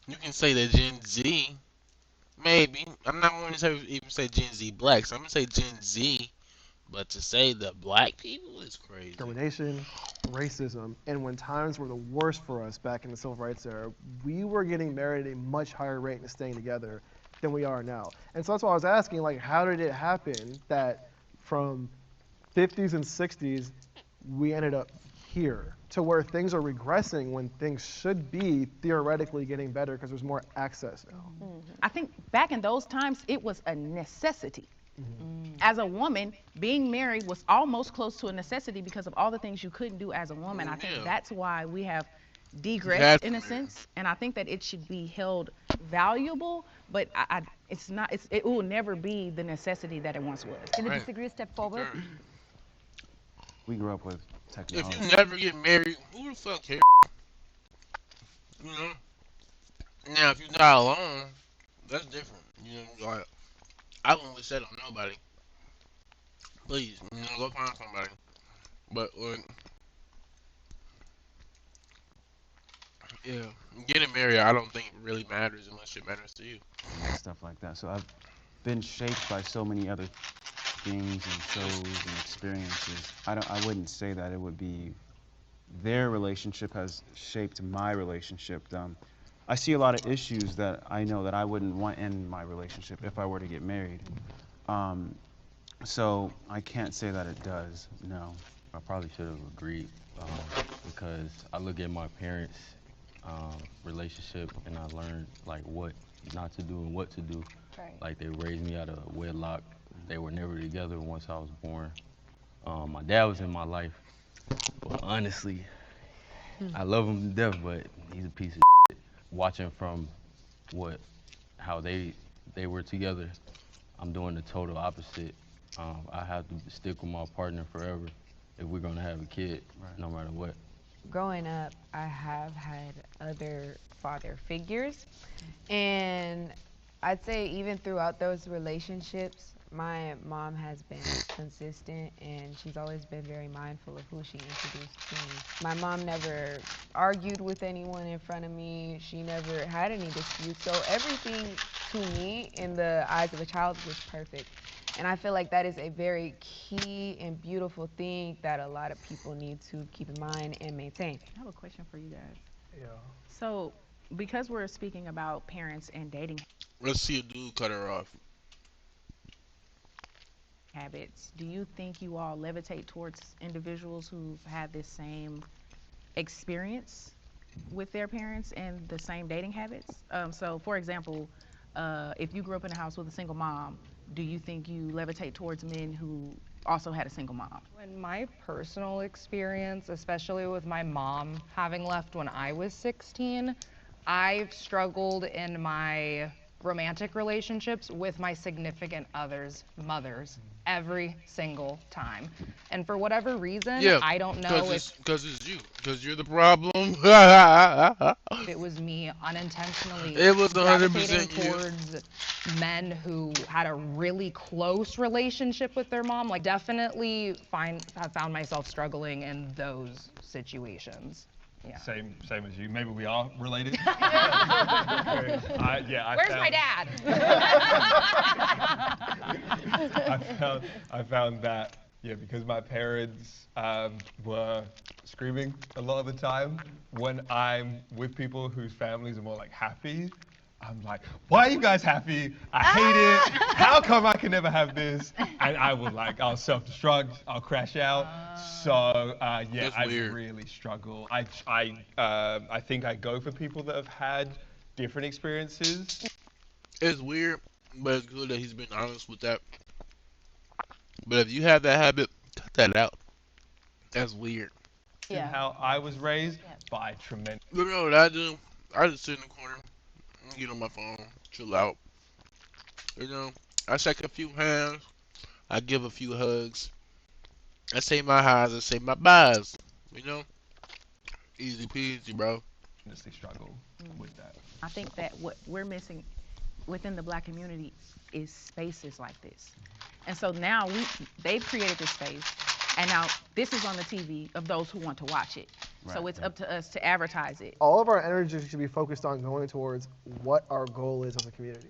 You can say that Gen Z maybe. I'm not going to even say Gen Z blacks. I'm gonna say Gen Z. But to say the black people is crazy. Discrimination, racism, and when times were the worst for us back in the civil rights era, we were getting married at a much higher rate and staying together than we are now. And so that's why I was asking, like, how did it happen that from 50s and 60s we ended up here to where things are regressing when things should be theoretically getting better because there's more access now. I think back in those times, it was a necessity. As a woman, being married was almost close to a necessity because of all the things you couldn't do as a woman. I think that's why we have degressed in a sense, and I think that it should be held valuable, but it will never be the necessity that it once was. Can the disagree step forward? We grew up with technology. If you never get married, who the fuck cares? You know? Now, if you're not alone, that's different. You know, like, I wouldn't wish that on nobody. Please, you know, go find somebody. But, yeah, getting married, I don't think really matters unless it matters to you. Stuff like that. So been shaped by so many other things and shows and experiences. I wouldn't say that it would be their relationship has shaped my relationship. I see a lot of issues that I know that I wouldn't want in my relationship if I were to get married. So I can't say that it does, no. I probably should have agreed because I look at my parents' relationship and I learned like what not to do and what to do. Right. Like they raised me out of wedlock. They were never together once I was born. My dad was in my life, but honestly, I love him to death, but he's a piece of shit. Watching from how they were together, I'm doing the total opposite. I have to stick with my partner forever if we're gonna have a kid, no matter what. Growing up, I have had other father figures, and I'd say even throughout those relationships, my mom has been consistent and she's always been very mindful of who she introduced to me. My mom never argued with anyone in front of me. She never had any disputes. So everything to me in the eyes of a child was perfect. And I feel like that is a very key and beautiful thing that a lot of people need to keep in mind and maintain. I have a question for you guys. Yeah. So, because we're speaking about parents and dating Let's see a dude cut her off. habits, do you think you all levitate towards individuals who've had this same experience with their parents and the same dating habits? So, for example, if you grew up in a house with a single mom, do you think you levitate towards men who also had a single mom? In my personal experience, especially with my mom having left when I was 16, I've struggled in my romantic relationships with my significant others' mothers every single time. And for whatever reason, Yeah, I don't know if because it's you, because you're the problem. it was me unintentionally It was 100% gravitating you. towards men who had a really close relationship with their mom. Like, definitely have found myself struggling in those situations. Yeah. Same as you. Maybe we are related. Where's my dad? I found that, because my parents were screaming a lot of the time. When I'm with people whose families are more like happy, I'm like, why are you guys happy? I hate it. How come I can never have this? And I'll self-destruct. I'll crash out. So That's I weird. really struggle. I think I go for people that have had different experiences. It's weird, but it's good that he's been honest with that. But if you have that habit, cut that out. That's weird. Yeah. How I was raised by tremendous. You know what I do? I just sit in the corner, get on my phone, chill out. I shake a few hands, I give a few hugs. I say my highs, I say my byes. Easy peasy, bro. Struggle with that. I think that what we're missing within the Black community is spaces like this. And so now they've created this space, and now this is on the TV of those who want to watch it. So it's up to us to advertise it. All of our energy should be focused on going towards what our goal is as a community.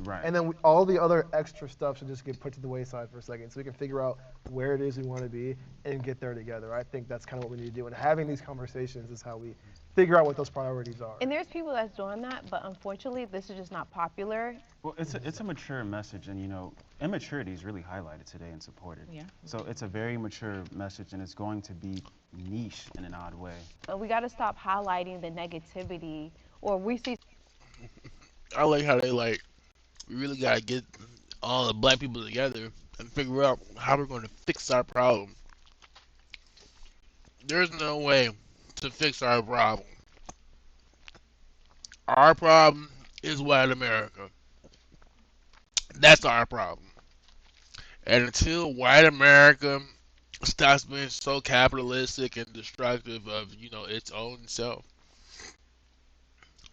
Right. And then all the other extra stuff should just get put to the wayside for a second so we can figure out where it is we want to be and get there together. I think that's kind of what we need to do. And having these conversations is how we figure out what those priorities are. And there's people that's doing that, but unfortunately, this is just not popular. Well, it's a mature message, and immaturity is really highlighted today and supported. Yeah. So it's a very mature message, and it's going to be niche in an odd way. But we got to stop highlighting the negativity, or we see. I like how we really gotta get all the black people together and figure out how we're going to fix our problem. There's no way to fix our problem. Our problem is white America. That's our problem. And until white America stops being so capitalistic and destructive of, its own self,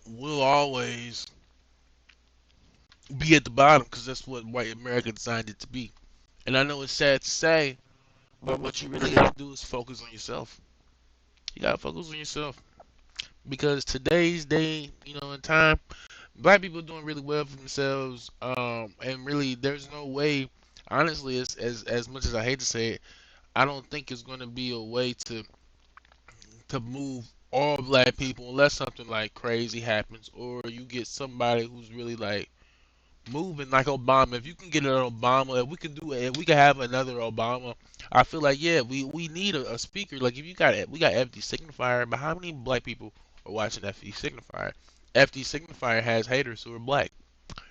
we'll always be at the bottom because that's what white America designed it to be. And I know it's sad to say, but what you really got to do is focus on yourself. You got to focus on yourself. Because today's day, and time, Black people doing really well for themselves, and really, there's no way. Honestly, as much as I hate to say it, I don't think it's going to be a way to move all black people unless something like crazy happens, or you get somebody who's really like moving like Obama. If you can get an Obama, if we can do it, if we can have another Obama, I feel like yeah, we need a speaker. Like if you got we got FD Signifier, but how many black people are watching FD Signifier? FD Signifier has haters who are black.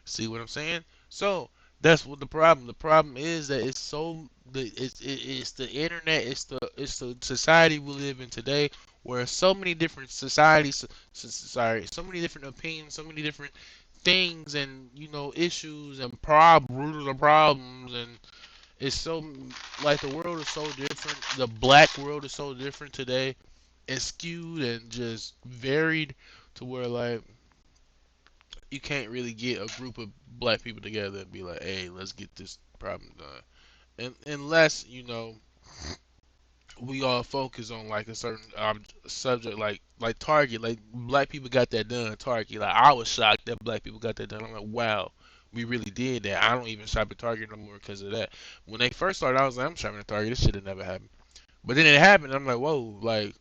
See what I'm saying? So that's what the problem. The problem is that it's so it's the internet. It's the society we live in today, where so many different societies, sorry, so many different opinions, so many different things, and issues and roots of problems, and it's so like the world is so different. The black world is so different today, and skewed and just varied to where like you can't really get a group of black people together and be like, hey, let's get this problem done. And unless, we all focus on like a certain subject, like Target, like black people got that done. Target, like I was shocked that black people got that done. I'm like, wow, we really did that. I don't even shop at Target no more because of that. When they first started, I was like, I'm shopping at Target. This should have never happened. But then it happened. I'm like, whoa, like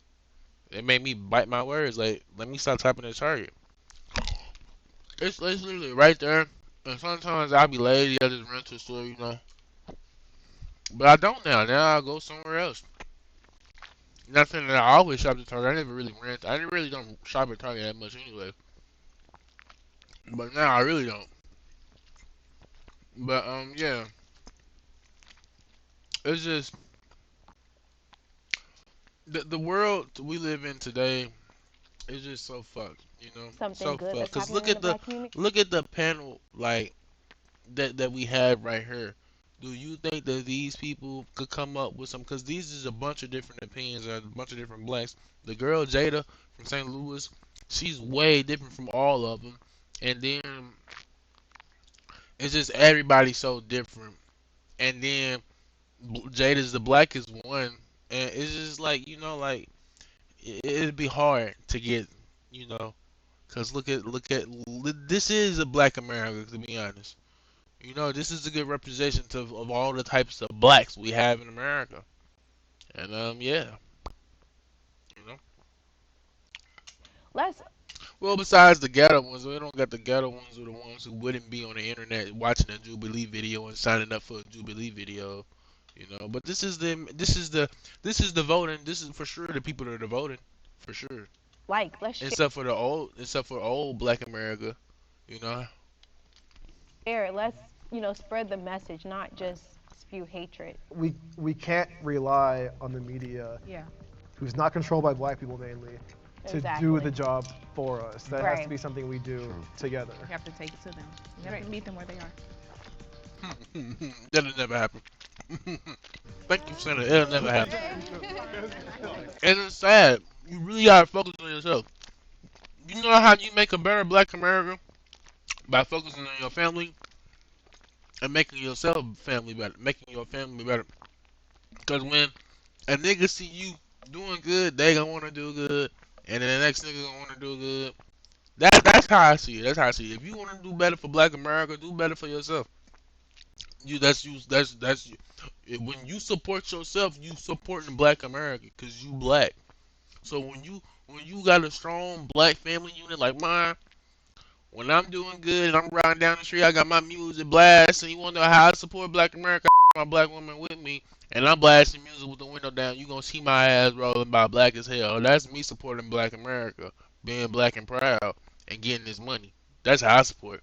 it made me bite my words. Like, let me stop shopping at Target. It's literally right there. And sometimes I'll be lazy, I just run to the store. But I don't now. Now I go somewhere else. Nothing that I always shop at Target. I never really rent. I really don't shop at Target that much anyway. But now I really don't. But yeah. It's just the world we live in today is just so fucked. Something So good fucked. that's Cause happening in the black community. look at the panel like that we have right here. Do you think that these people could come up with some? Because these is a bunch of different opinions, a bunch of different blacks. The girl Jada from St. Louis, she's way different from all of them. And then it's just everybody so different. And then Jada's the blackest one, and it's just like like it'd be hard to get, you know, because this is a black America, to be honest. This is a good representation of all the types of blacks we have in America. And yeah, you know. Let's Well, besides the ghetto ones, we don't got the ghetto ones or the ones who wouldn't be on the internet watching a Jubilee video and signing up for a Jubilee video. But this is the voting. This is for sure the people that are voting, for sure. let's Except for old Black America, you know. share. Let's spread the message, not just spew hatred. We can't rely on the media, Yeah. who's not controlled by black people mainly, to Exactly. do the job for us. That has to Right. be something we do together. We have to take it to them. We have to meet them where they are. That'll never happen. Thank you, Senator. It'll never happen. And it's sad. You really gotta focus on yourself. You know how you make a better Black America? By focusing on your family and making yourself family better, making your family better. Because when a nigga see you doing good, they gonna wanna do good, and then the next nigga gonna wanna do good. That's how I see it. That's how I see it. If you wanna do better for Black America, do better for yourself. That's you. When you support yourself, you supporting Black America because you black. So when you got a strong black family unit like mine, when I'm doing good and I'm riding down the street, I got my music blast, and you wanna know how I support Black America? My black woman with me, and I'm blasting music with the window down. You gonna see my ass rolling by black as hell. That's me supporting Black America, being black and proud, and getting this money. That's how I support.